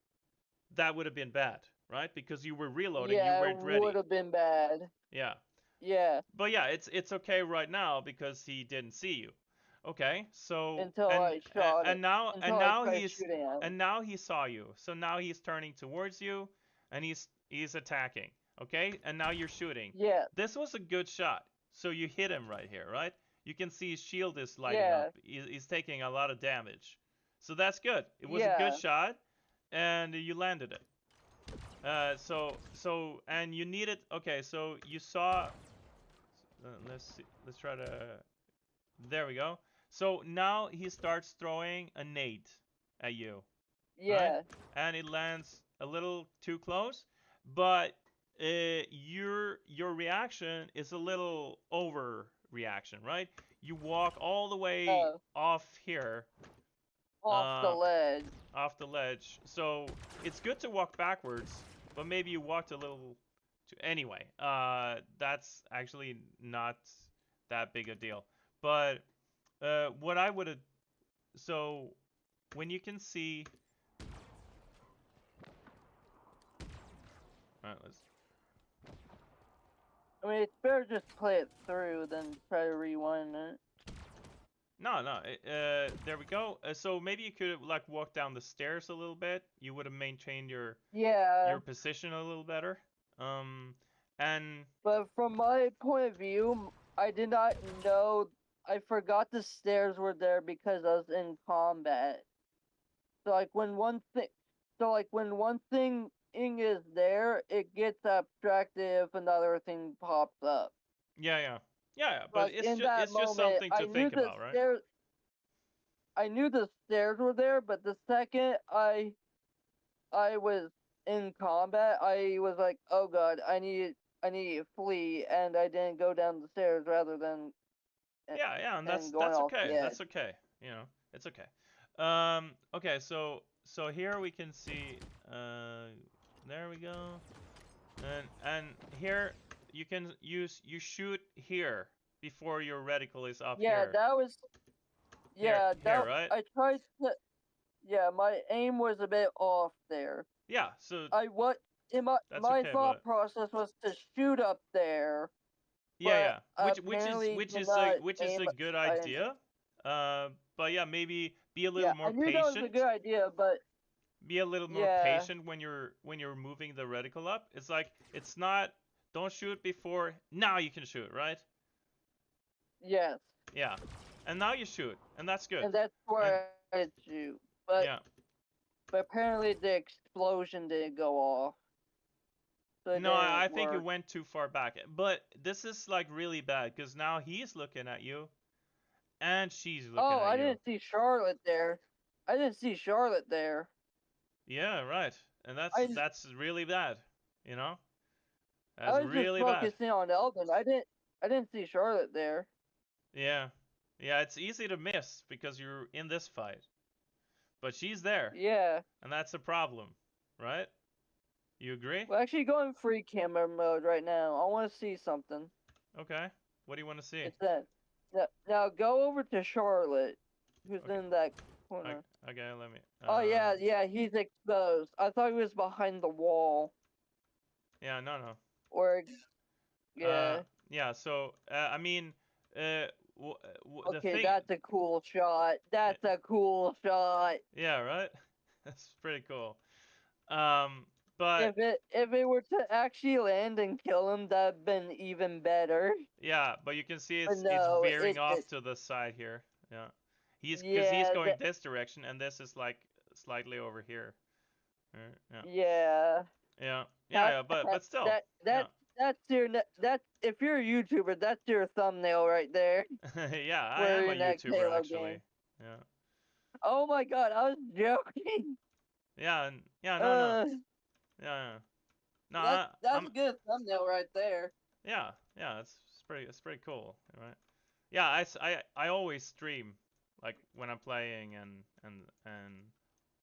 that would have been bad, right? Because you were reloading, you Yeah, it weren't ready. would have been bad. Yeah. Yeah, But yeah, it's okay right now because he didn't see you. Okay, so until I shot it. now Until I tried shooting at him. now he saw you. So now he's turning towards you, and he's attacking. Okay, and now you're shooting. Yeah, This was a good shot. So you hit him right here, right? You can see his shield is lighting yeah, up. He's taking a lot of damage. So that's good. It was a yeah. good shot, and you landed it. And you needed. Okay, so you saw. Let's see. Let's try to. There we go. So now he starts throwing a nade at you. Yeah, Right? And it lands a little too close, but your reaction is a little overreaction, right? You walk all the way off here, off the ledge. off the ledge. So it's good to walk backwards, but maybe you walked a little. Anyway, that's actually not that big a deal. But what I would have. So when you can see. Alright, let's. I mean, it's better just play it through than try to rewind it. No. There we go. So maybe you could have like walked down the stairs a little bit. You would have maintained your position a little better. And. But from my point of view, I did not know. I forgot the stairs were there because I was in combat. So like when one thing is there, it gets abstracted if another thing pops up. Yeah. But Like, it's just something to think about, right? I knew the stairs were there, but the second I was in combat, I was like, oh god, I need to flee, and I didn't go down the stairs rather than. Yeah, and that's going okay. That's okay. You know, it's okay. Okay, so here we can see. There we go. And here you can you shoot here before your reticle is up here. Yeah, that was. Yeah, here, right? I tried to. Yeah, my aim was a bit off there. Yeah, so. My thought process was to shoot up there. Yeah. Which is a good idea. But yeah, maybe be a little more patient. I knew that was a good idea, but be a little more patient when you're moving the reticle up. It's like it's not. Don't shoot before. Now you can shoot, right? Yes. Yeah, and now you shoot, and that's good. And that's where I shoot, but But apparently the explosion didn't go off. So no, I think it went too far back. But this is like really bad because now he's looking at you, and she's looking at you. Oh, I didn't see Charlotte there. Yeah, right. And that's really bad. You know. That's really bad. I was just focusing on Elvin. I didn't see Charlotte there. Yeah, it's easy to miss because you're in this fight. But she's there. Yeah. And that's a problem, right? You agree? We're actually going free camera mode right now. I want to see something. Okay. What do you want to see? It's that. Now go over to Charlotte, who's in that corner. Okay, let me. Oh yeah, he's exposed. I thought he was behind the wall. Yeah, no. Or. Yeah. Yeah. So I mean, okay, that's a cool shot. Yeah, right. That's pretty cool. But if it were to actually land and kill him, that'd been even better. Yeah, but you can see it's veering off to the side here. Yeah, he's going this direction, and this is like slightly over here. Yeah. Yeah. But still. That's if you're a YouTuber, that's your thumbnail right there. Yeah, I am a YouTuber actually. Game. Yeah. Oh my god, I was joking. Yeah, no. Yeah. No, that's a good thumbnail right there. Yeah, it's pretty cool, right? Yeah, I always stream like when I'm playing and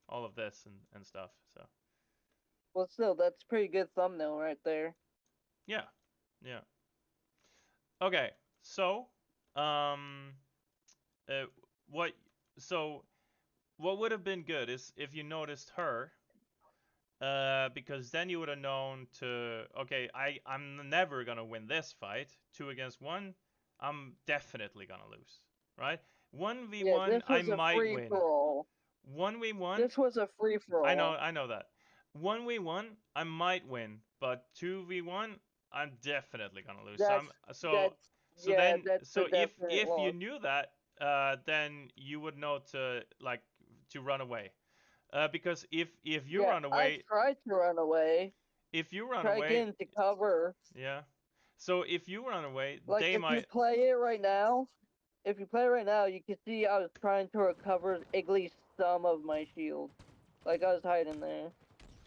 all of this and stuff. So. Well, still, that's pretty good thumbnail right there. Yeah. Okay, so uh, what so what would have been good is if you noticed her, because then you would have known to, okay, I'm never gonna win this fight. 2 against 1, I'm definitely gonna lose, right? Yeah, 1v1, this I was a might free win. for all. 1v1, This was a free for all. I know that. 1v1, I might win, but 2v1, I'm definitely gonna lose. So That's I'm so that's so yeah, then that's a so definite if you loss. knew that, then you would know to like to run away. Because if you Yeah, run I away, tried to run away. if you run Try away, getting to cover. yeah. So if you run away, Like they if you might. play it right now, you can see I was trying to recover at least some of my shield. Like I was hiding there,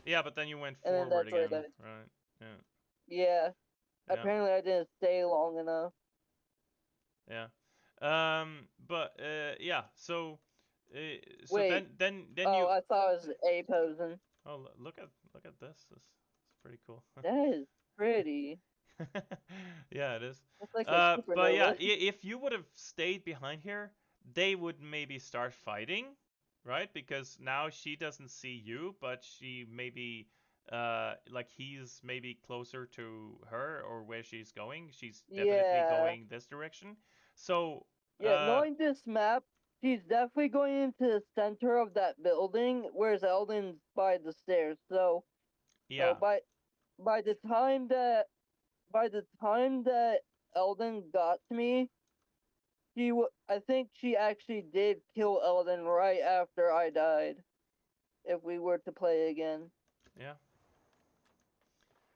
Yeah, but then you went and then forward that's where I again, died. right? Yeah, Yeah, yeah, apparently I didn't stay long enough. yeah. But yeah. Uh, so Wait, then oh, you. I thought it was A posing. Oh, look at this. This it's pretty cool. That is pretty. Yeah, it is. It's like a But yeah, supernova. if you would have stayed behind here, they would maybe start fighting, right? Because now she doesn't see you, but she maybe, like he's maybe closer to her or where she's going. She's definitely Yeah, going this direction. So, yeah. Knowing this map, she's definitely going into the center of that building, whereas Eldon's by the stairs. So yeah, by the time that by the time that Eldon got to me, I think she actually did kill Eldon right after I died. If we were to play again, yeah.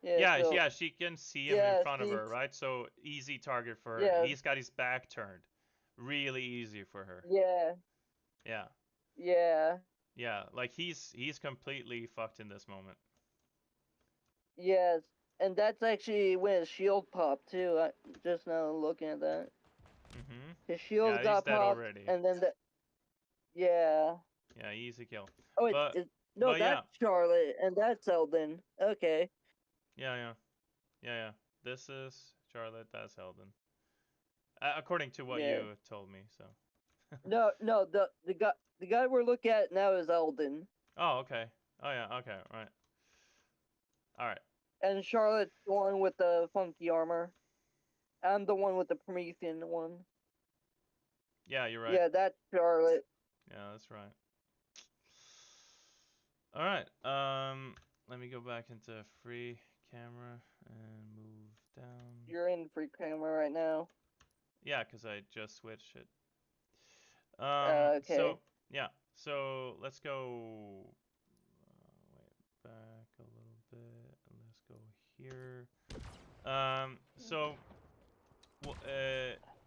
yeah. Yeah, So yeah, she can see him in yeah, front of see, her, right? So easy target for her. yeah, He's got his back turned. Really easy for her. yeah, Yeah. yeah, Yeah, like he's completely fucked in this moment. yes. And that's actually when his shield popped too. I just now looking at that. Mhm. His shield Yeah, he's got dead popped, already. and then yeah. Yeah, easy kill. Oh, But no, yeah. that's Charlotte, and that's Eldon. Okay. Yeah, yeah. Yeah, yeah. This is Charlotte, that's Eldon. According to what Yeah. you told me, so. No, the guy we're looking at now is Eldon, Oh, okay. Oh yeah, okay, right. All right. and Charlotte's the one with the funky armor. I'm the one with the Promethean one. Yeah, you're right. Yeah, that's Charlotte. Yeah, that's right. All right. Let me go back into free camera and move down. You're in free camera right now. Yeah, cuz I just switched it. Okay. So, yeah. So, let's go wait, back a little bit. Let's go here. So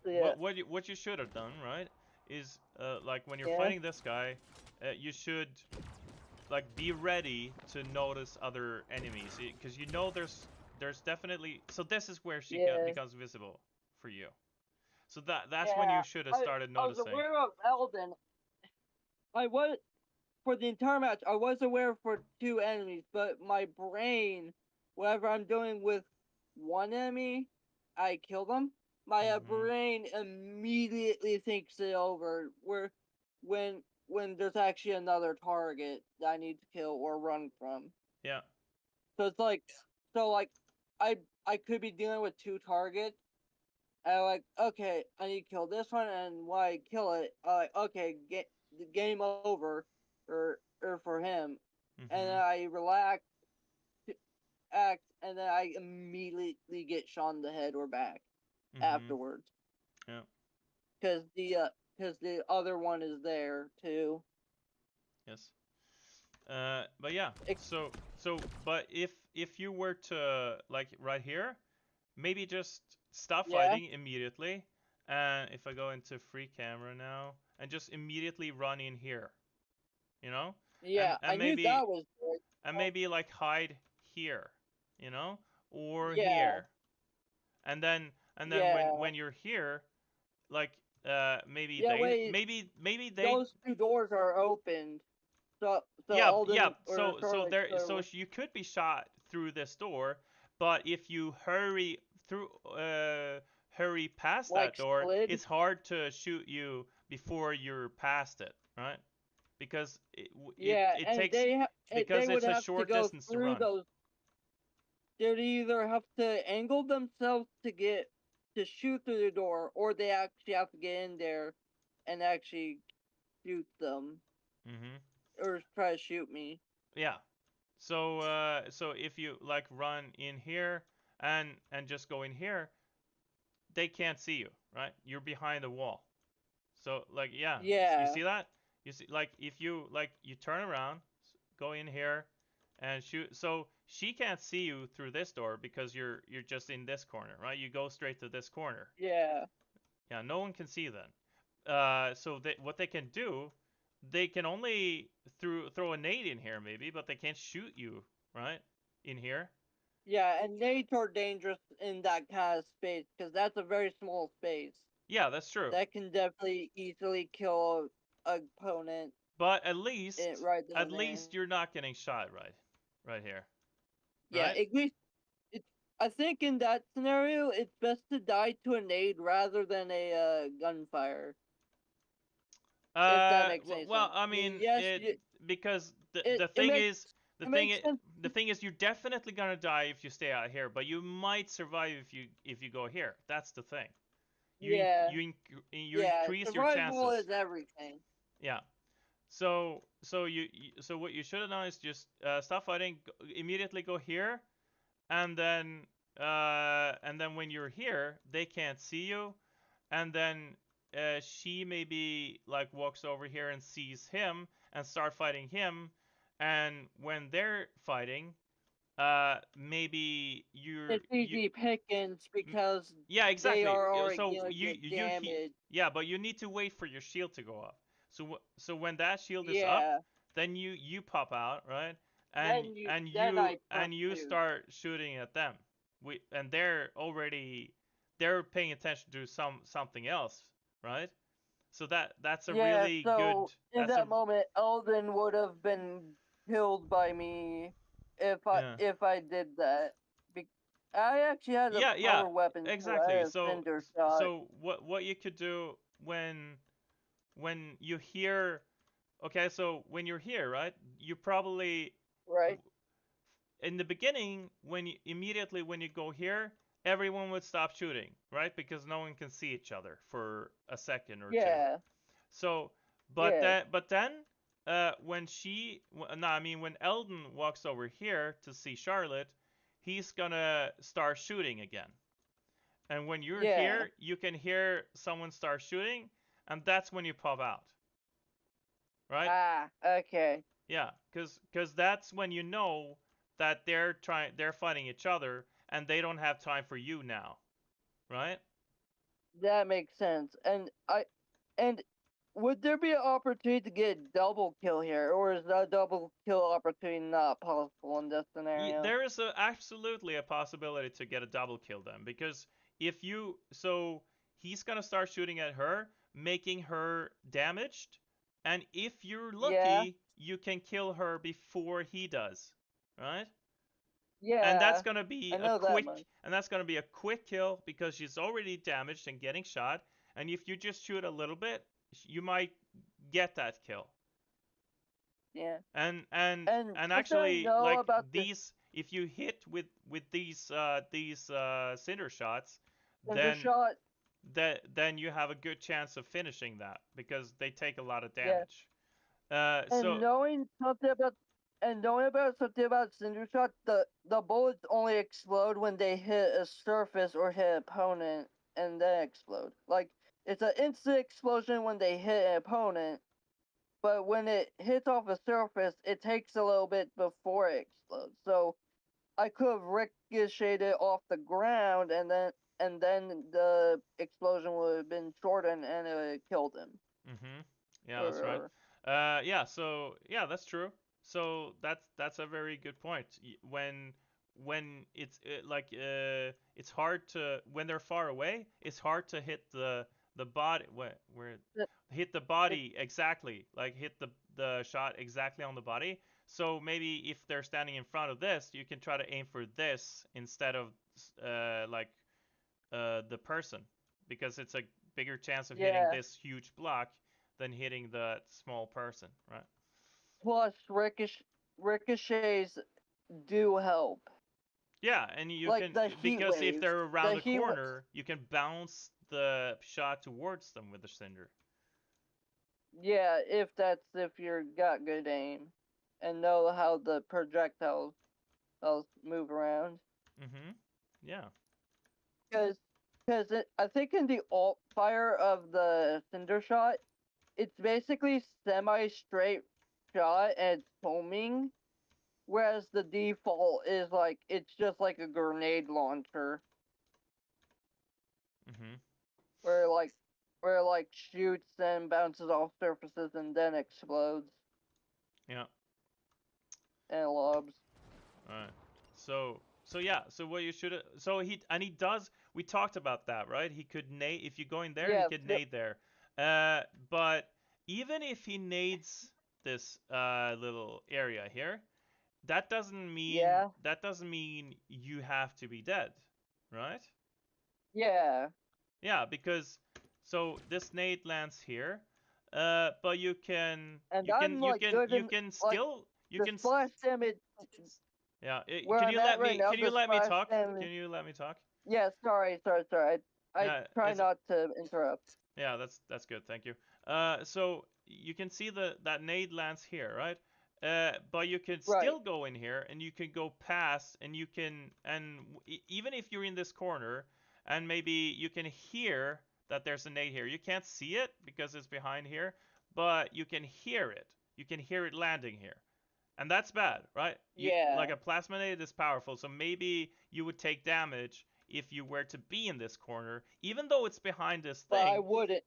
Yeah. what you should have done, right, is like when you're Yeah. fighting this guy, you should like be ready to notice other enemies, because you know there's definitely, so this is where she Yeah. becomes visible for you. So that's when you should have started I was noticing. aware of Eldon. I was for the entire match. I was aware for 2 enemies, but my brain, whatever I'm doing with one enemy, I kill them. My Mhm. brain immediately thinks it over. Where when there's actually another target that I need to kill or run from. Yeah. So it's like, I could be dealing with 2 targets. And I'm like, okay, I need to kill this one, and when I kill it, I'm like, okay, game over, or for him, and then Mhm. I relax, act, and then I immediately get shot in the head or back Mhm. afterwards, Yeah. because the other one is there too. Yes. But yeah. It, But if you were to like right here, maybe just stop yeah, fighting immediately. And if I go into free camera now and just immediately run in here, you know, yeah, I and knew maybe that was good. like hide here, you know, or Yeah, here, and then yeah, when you're here, like maybe yeah. Wait, maybe they. those 2 doors are opened. So Yeah, yeah. Alden or Charlotte You could be shot through this door, but if you hurry past Like that door, slid? it's hard to shoot you before you're past it, right? Because Yeah, it and takes, they because would it's a have to short go distance to through run. those. They'd either have to angle themselves to shoot through the door, or they actually have to get in there and actually shoot them Mm-hmm. or try to shoot me. Yeah. So if you like run in here and just go in here, they can't see you, right? You're behind a wall. So like yeah, you Yeah, see that? You see like if you like you turn around, go in here and shoot. So she can't see you through this door because you're just in this corner, right? You go straight to this corner. yeah, Yeah, no one can see then. So what they can do, they can only throw a nade in here maybe, but they can't shoot you, right? In here. yeah. And nades are dangerous in that kind of space because that's a very small space. Yeah, that's true. That can definitely easily kill a opponent But at least right then and there. you're not getting shot right here. Yeah, Right? at least I think in that scenario, it's best to die to a nade rather than a gunfire. If that makes any Well, sense. I mean, Yes, because it the it thing makes is, it makes sense. the thing is, you're definitely gonna die if you stay out here, but you might survive if you go here. That's the thing. Yeah, You yeah. increase your Survival chances. is everything. Yeah. So what you should have done is just stop fighting, immediately go here, and then when you're here, they can't see you, and then she maybe like walks over here and sees him and start fighting him, and when they're fighting, maybe It's easy pickings because yeah, they exactly. are already So gonna get damaged. yeah, but you need to wait for your shield to go up. So when that shield is up, Yeah. then you pop out, right? Then I And you pursue. start shooting at them. And they're paying attention to something else, right? So that's a Yeah, really good so in that's a that moment, Elden would have been killed by me yeah. if I did that. Be- I actually had a Yeah, power weapon too. I exactly. had a cinder shot, So what you could do when you hear, okay, so when you're here, right? You probably right? in the beginning, immediately when you go here, everyone would stop shooting, right? Because no one can see each other for a second or two. Yeah, So, yeah, but then when no, I mean when Eldon walks over here to see Charlotte, he's gonna start shooting again. And when you're yeah. here, you can hear someone start shooting, and that's when you pop out, right? Ah, okay. Yeah, because that's when you know that they're fighting each other and they don't have time for you now, right? That makes sense. And would there be an opportunity to get a double kill here, or is a double kill opportunity not possible in this scenario? There is absolutely a possibility to get a double kill then, because if you so he's gonna start shooting at her, making her damaged, and if you're Yeah, lucky, you can kill her before he does, right? And yeah. I know that much. that's gonna be a quick kill because she's already damaged and getting shot. And if you just shoot a little bit, you might get that kill. Yeah. And And something I actually, know like about the these, if you hit with these cinder shots, cinder then shot, then you have a good chance of finishing that because they take a lot of yeah. damage. And So knowing about something about cinder shot, the bullets only explode when they hit a surface or hit an opponent and then explode. Like it's an instant explosion when they hit an opponent, but when it hits off a surface, it takes a little bit before it explodes. So I could have ricocheted off the ground and then the explosion would have been shortened and it would have killed him. yeah, that's right. Or Yeah, so yeah, that's true. So that's a very good point. When it's hard to when they're far away, it's hard to hit the body where it, hit the it, body exactly, like hit the shot exactly on the body. So maybe if they're standing in front of this, you can try to aim for this instead of uh like the person, because it's a bigger chance of hitting this huge block than hitting the small person, right? Plus, ricochets do help. Yeah, and you Like can, the heat because if waves. they're around The the heat corner, you can bounce the shot towards them with the cinder. Yeah, if you're got good aim, and know how the projectiles move around. Yeah. Because I think in the alt fire of the cinder shot, it's basically semi-straight shot and it's foaming, whereas the default is like it's just like a grenade launcher. Where it like shoots and bounces off surfaces and then explodes. Yeah. And lobs. Alright. So yeah, so what you should, so he does, we talked about that, right? He could nade, if you go in there, he could nade there. But even if he nades this little area here, that doesn't mean you have to be dead, right? Yeah. Yeah, because so this nade lands here, but you can splash damage. Yeah, can you let me talk? Can you let me talk? Yeah, sorry. I try not to interrupt. Yeah, that's good. Thank you. So you can see that nade lands here, right? But you can still go in here, and you can go past, and you can, even if you're in this corner, and maybe you can hear that there's a nade here. You can't see it because it's behind here, but you can hear it. You can hear it landing here. And that's bad, right? Like a plasma nade is powerful, so maybe you would take damage if you were to be in this corner, even though it's behind this thing. But I wouldn't.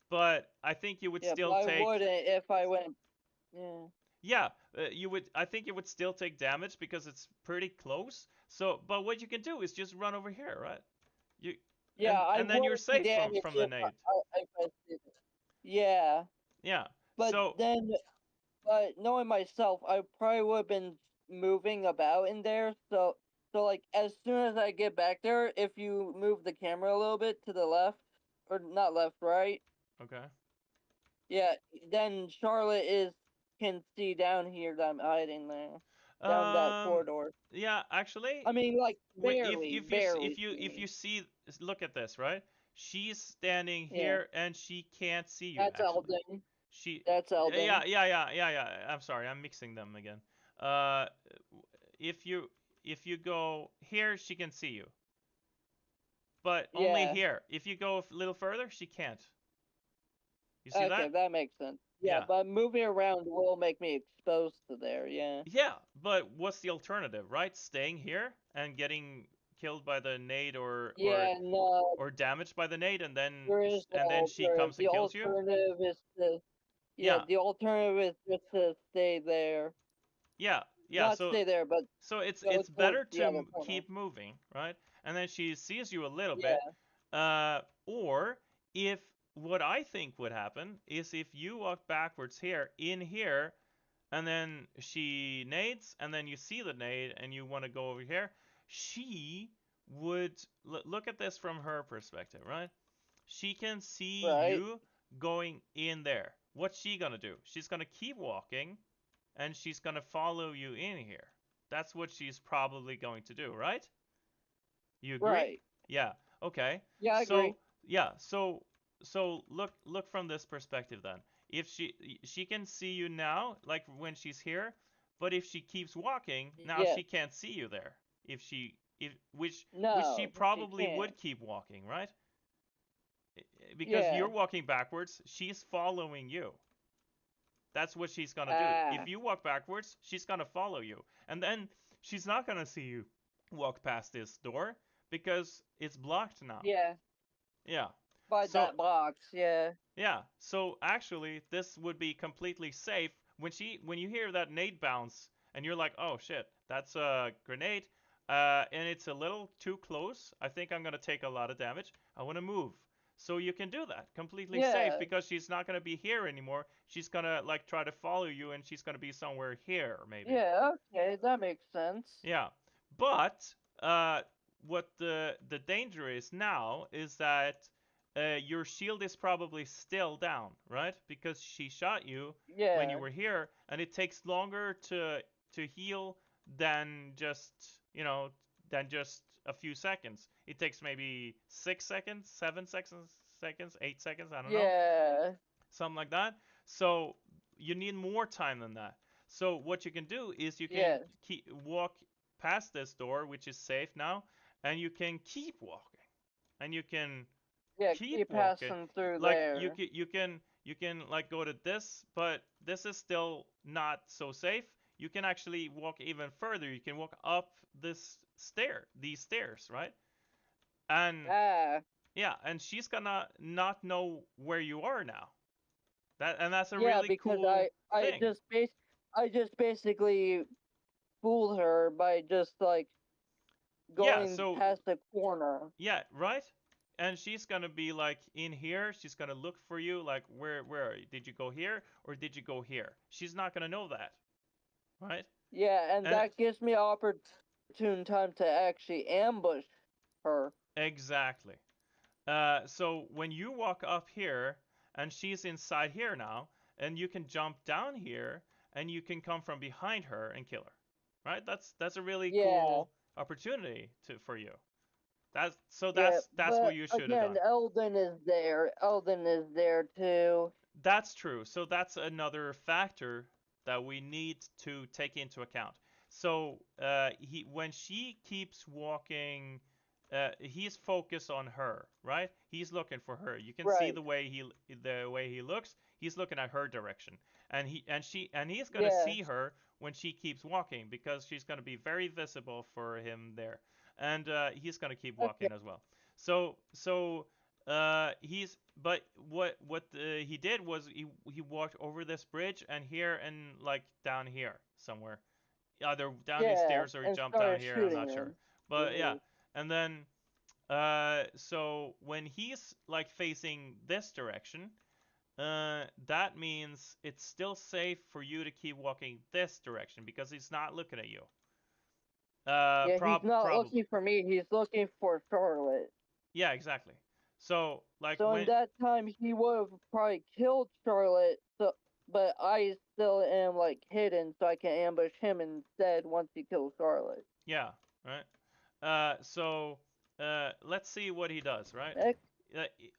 But I think you would still take. I wouldn't if I went. Yeah, you would. I think you would still take damage because it's pretty close. So, but what you can do is just run over here, right? And then you're safe from the nade. Yeah. Yeah. But but knowing myself, I probably would have been moving about in there. So like as soon as I get back there, if you move the camera a little bit to the left, or not left, right. Okay. Yeah, then Charlotte can see down here that I'm hiding there, down that corridor. Yeah, actually. I mean, like barely. If you see, look at this, right? She's standing here and she can't see you. That's Eldon. That's Eldon. Yeah. I'm sorry, I'm mixing them again. If you go here, she can see you. But only here. If you go a little further, she can't. You see that? Okay, that makes sense. Yeah, but moving around will make me exposed to there, yeah. Yeah, but what's the alternative, right? Staying here and getting killed by the nade or damaged by the nade, and then she comes and kills you? The alternative is the alternative is just to stay there. Yeah. Not stay there, but so it's better to keep moving, right? And then she sees you a little bit. Or if what I think would happen is if you walk backwards here, in here, and then she nades, and then you see the nade, and you want to go over here, she would look at this from her perspective, right? She can see you going in there. What's she gonna do? She's gonna keep walking, and she's gonna follow you in here. That's what she's probably going to do, right? You agree? Right. Yeah. Okay. Yeah, I agree. Yeah. So look from this perspective then. If she can see you now, like when she's here, but if she keeps walking, now she can't see you there. Which she probably would keep walking, right? Because you're walking backwards, she's following you. That's what she's gonna do. If you walk backwards, she's gonna follow you, and then she's not gonna see you walk past this door because it's blocked now. Yeah. Yeah. By that box, yeah. Yeah. So actually, this would be completely safe when you hear that nade bounce, and you're like, oh shit, that's a grenade, and it's a little too close. I think I'm gonna take a lot of damage. I want to move. So you can do that completely safe because she's not gonna be here anymore. She's gonna like try to follow you, and she's gonna be somewhere here maybe. Yeah. Okay, that makes sense. Yeah, but what the danger is now is that your shield is probably still down, right? Because she shot you when you Yeah. were here, and it takes longer to heal than just than just a few seconds. It takes maybe 6 seconds, 7 seconds, 8 seconds. I don't know, Yeah. something like that. So you need more time than that. So what you can do is you can Yes. walk past this door, which is safe now, and you can keep walking, and you can Yeah. keep Keep walking. passing through Like there. you can like go to this, but this is still not so safe. You can actually walk even further. You can walk up these stairs, right? And Ah. yeah, and she's gonna not know where you are now. That's a Yeah, really because cool thing. I just basically fooled her by just like Yeah, going so past the corner. yeah, right? And she's gonna be like in here, she's gonna look for you, like where are you? Did you go here or did you go here? She's not gonna know that, right? Yeah, and And that gives me opportune time to actually ambush her. exactly. So when you walk up here and she's inside here now, and you can jump down here and you can come from behind her and kill her, right? That's a really Yeah, cool opportunity for you. yeah, That's what but you should have again, done. Elden is there. Elden is there too. That's true. So that's another factor that we need to take into account. So when she keeps walking, he's focused on her, right? He's looking for her. You can see Right. the way he looks. He's looking at her direction, and he's gonna Yeah. see her when she keeps walking because she's gonna be very visible for him there, and he's gonna keep Okay. walking as well. So he's but what he did was he walked over this bridge and here and like down here somewhere, either down these Yeah, stairs or he and jumped down started here. I'm shooting not sure, him. but yeah, Mhm. and then so when he's like facing this direction, that means it's still safe for you to keep walking this direction because he's not looking at you. Yeah, he's not Probably. looking for me. He's looking for Charlotte. Yeah, exactly. So like So in when that time, he would have probably killed Charlotte. So, but I still am like hidden, so I can ambush him instead once he kills Charlotte. yeah, right. So let's see what he does, right? Next.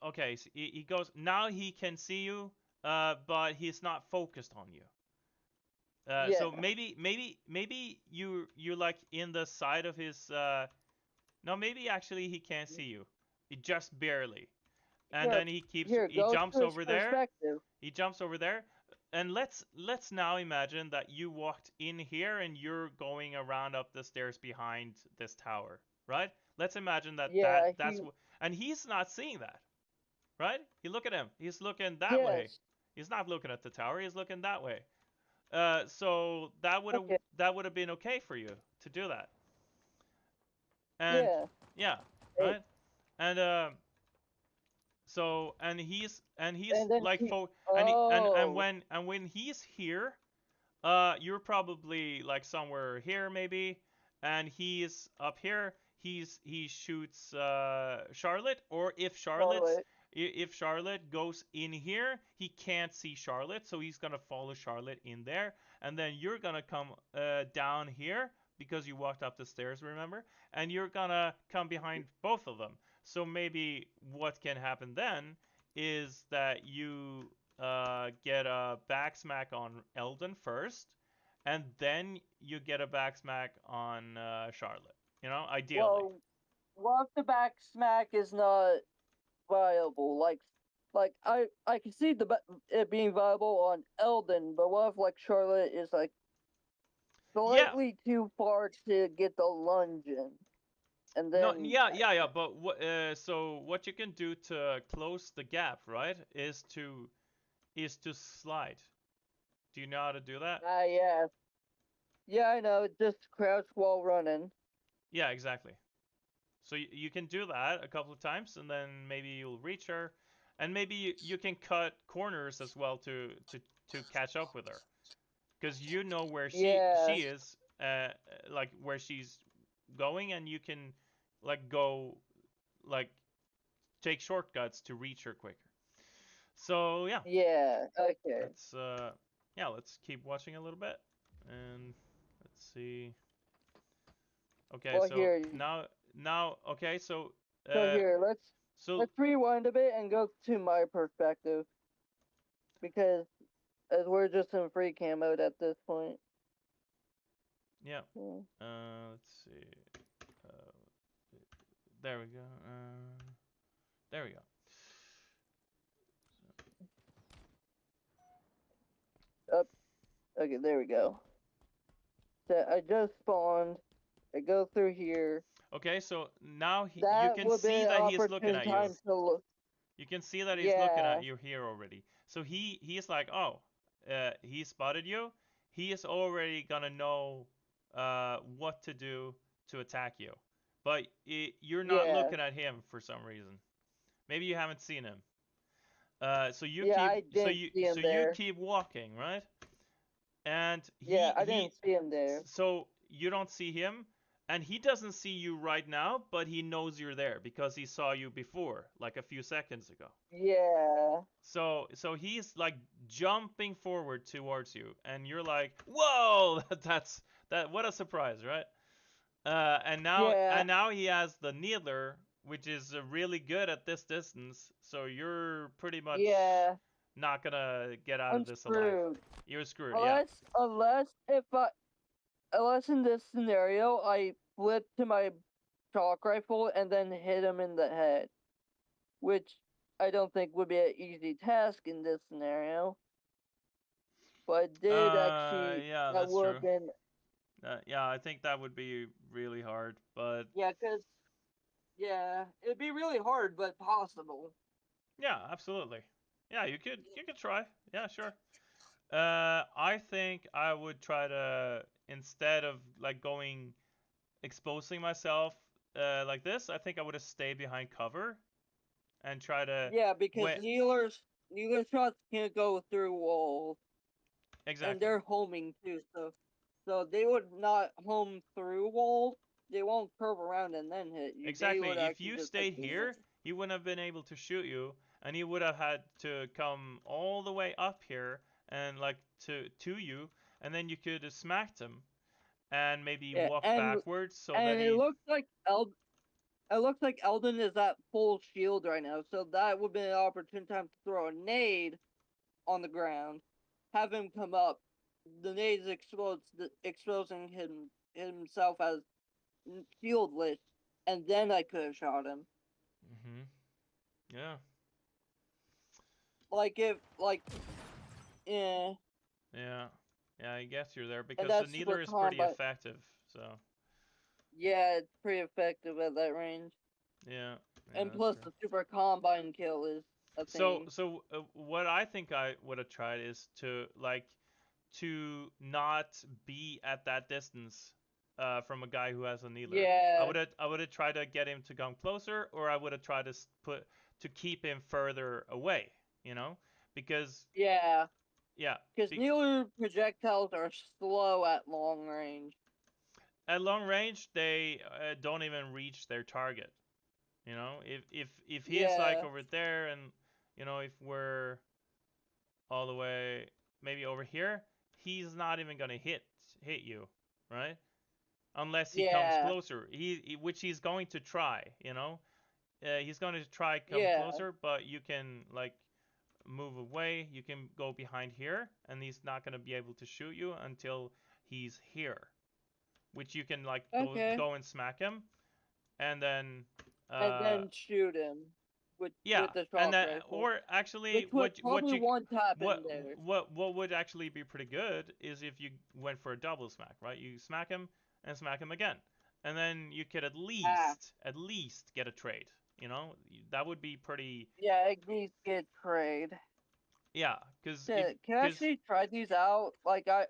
Okay, so he goes now. He can see you, but he's not focused on you. Yeah. So maybe you're like in the side of his. No, maybe actually he can't see you. He just barely. And Here, then here, he go jumps to his over there. perspective. He jumps over there. And let's now imagine that you walked in here and you're going around up the stairs behind this tower, right? Let's imagine Yeah, that's what, and he's not seeing that, right? You look at him. He's looking that way. yes. He's not looking at the tower. He's looking that way. So Okay. that would have been okay for you to do that. And Yeah. yeah, Hey, right? And so and he's and then like he. and Oh. when he's here, you're probably like somewhere here maybe, and he's up here. He shoots Charlotte, or Charlotte. if Charlotte goes in here, he can't see Charlotte, so he's gonna follow Charlotte in there, and then you're gonna come down here because you walked up the stairs, remember? And you're gonna come behind both of them. So maybe what can happen then is that you get a back smack on Eldon first, and then you get a back smack on Charlotte. You know, ideally. Well, what if the back smack is not viable? Like I can see it being viable on Elden, but what if like Charlotte is like Yeah. slightly too far to get the lunge in, and No. then Yeah. But so what you can do to close the gap, right, is to slide. Do you know how to do that? yeah, yeah, I know. Just crouch while running. Yeah, exactly. So you can do that a couple of times, and then maybe you'll reach her, and maybe you can cut corners as well to catch up with her, because you know where Yeah, she is, like where she's going, and like go like take shortcuts to reach her quicker. So yeah, Yeah. Okay. let's yeah, let's keep watching a little bit, and let's see. Okay, Well, so here. now okay, so So uh here, so let's rewind a bit and go to my perspective because as we're just in free cam mode at this point. yeah, Hmm. let's see. Uh, there we go. There we go. Up. Okay, there we go. So I just spawned. I go through here. Okay, so now you That can would be see an that he's looking opportune at you. time to look. You can see that he's looking Yeah. at you here already. So he's like, oh, he spotted you. He is already gonna know what to do to attack you, but you're not Yeah. looking at him for some reason. Maybe you haven't seen him. So you Yeah, keep I didn't see him so you there. keep walking, right? And Yeah, I didn't see him there. so you don't see him, and he doesn't see you right now, but he knows you're there because he saw you before, like a few seconds ago. Yeah. So he's like jumping forward towards you, and you're like, "Whoa, that's that! What a surprise, right?" Yeah. And now he has the needler, which is really good at this distance. So you're pretty much Yeah. not gonna get out I'm of this alive. screwed. You're screwed. Yeah. Unless in this scenario I flip to my shock rifle and then hit him in the head, which I don't think would be an easy task in this scenario. But it did actually. Yeah, That that's would true. have been. Yeah, I think that would be really hard, but Yeah, it'd be really hard, but possible. yeah, absolutely. Yeah, you could try. Yeah, sure. I think I would try to, instead of like going exposing myself like this, I think I would have stayed behind cover and try to Yeah, because wait. Neeler shots can't go through walls, and Exactly. they're homing too. So they would not home through walls. They won't curve around and then hit you. They would Exactly. If actually you just like. stayed here, he wouldn't have been able to shoot you, and he would have had to come all the way up here and like to you, and then you could have smacked him and maybe Yeah, walk backwards so that and it he. looks like Eldon is at full shield right now, so that would be an opportune time to throw a nade on the ground, have him come up. The nades exposing himself as shieldless, and then I could have shot him. Mhm. Yeah. Yeah, Yeah. Yeah. I guess you're there and because the that's super needler is pretty combat. effective. So. Yeah, it's pretty effective at that range. Yeah. And That's plus, true. the super combine kill is a thing. So what I think I would have tried is to not be at that distance from a guy who has a needler. Yeah, I would have tried to get him to come closer, or I would have tried to keep him further away. You know, because yeah. yeah, Because needler projectiles are slow at long range. at long range they don't even reach their target. You know, if he is like Yeah, over there, and you know, if we're all the way maybe over here, he's not even gonna hit you, right? Unless he comes yeah, closer. Which he's going to try, you know. He's going to try come yeah. closer, but you can like move away. You can go behind here, and he's not gonna be able to shoot you until he's here. Which you can like Okay. go and smack him, and then And then shoot him with yeah, the and shock then rifle, or actually, which would probably one tap him there. what would actually be pretty good is if you went for a double smack, right? You smack him and smack him again, and then you could at least get a trade. You know, that would be pretty. Yeah, at least get trade. Yeah, because Can I actually try these out? Like I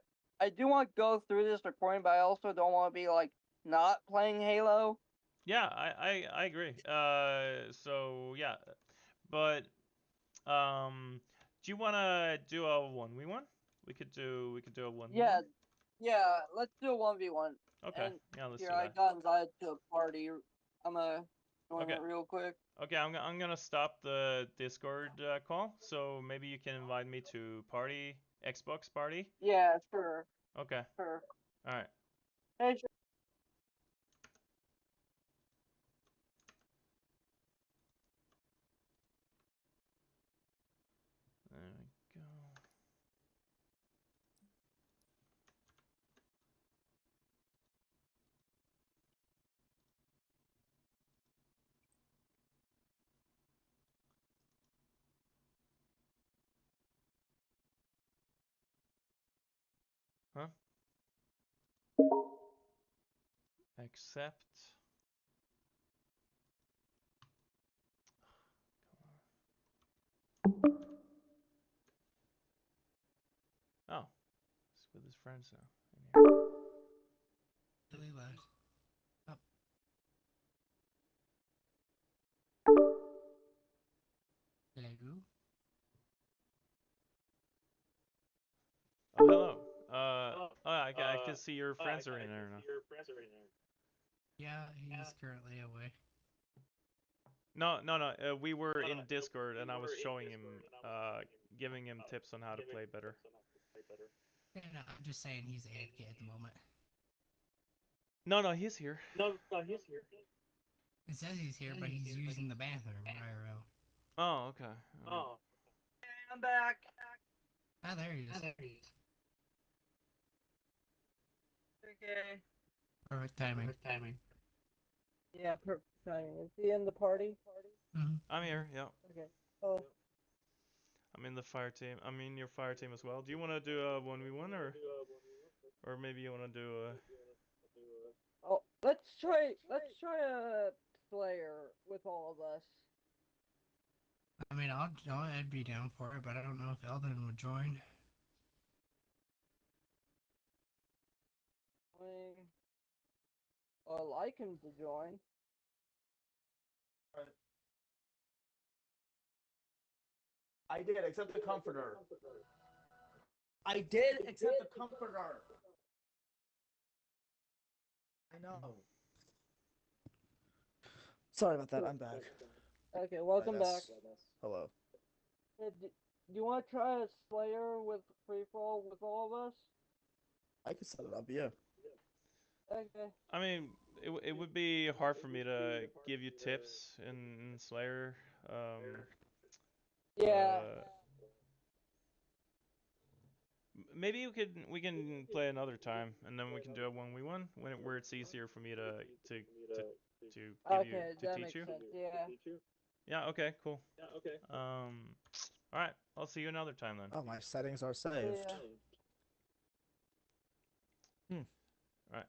do want to go through this recording, but I also don't want to be like not playing Halo. yeah, I agree. So yeah, but do you wanna do a 1v1? We could do a 1v1. Yeah, let's do a 1v1. Okay. And Yeah, let's do here I that. got invited to a party I'm join Okay. it real quick. Okay, I'm gonna stop the Discord call, so maybe you can invite me to party, Xbox party. Yeah, sure. Okay. Sure. All right. Hey, sure. There we go. Huh? Accept. Oh, he's with his friends now. In here. Really loud. Oh. Hello. Oh, hello. I can see your friends are in there now. Yeah, he's currently away. No. We were in Discord, and I was showing him, giving him tips on how to play better. Yeah, no, I'm just saying he's AFK at the moment. No, he's here. It says he's here, but he's using the bathroom IRL. Oh, okay. I'm back. Ah, there he is. Okay. Perfect timing. Yeah, perfect timing. Is he in the party? Mm-hmm. I'm here. Yeah. Okay. Oh. I'm in the fire team. I'm in your fire team as well. Do you want to do a 1v1 or maybe you want to do a? Oh, let's try a Slayer with all of us. I mean, I'd be down for it, but I don't know if Eldon would join. I'd like him to join. I did, except the comforter. I did, except the comforter. I know. Sorry about that. I'm back. Okay, welcome back. Hello. Hey, do you want to try a Slayer with free for all with all of us? I can set it up. Yeah. Okay. I mean, it would be hard for me to give you tips in Slayer. Yeah. Maybe we can play another time, and then we can do a 1v1 where it's easier for me to give you to teach you. Sense. Yeah. Yeah. Okay. Cool. All right. I'll see you another time then. Oh, my settings are saved. Yeah. All right.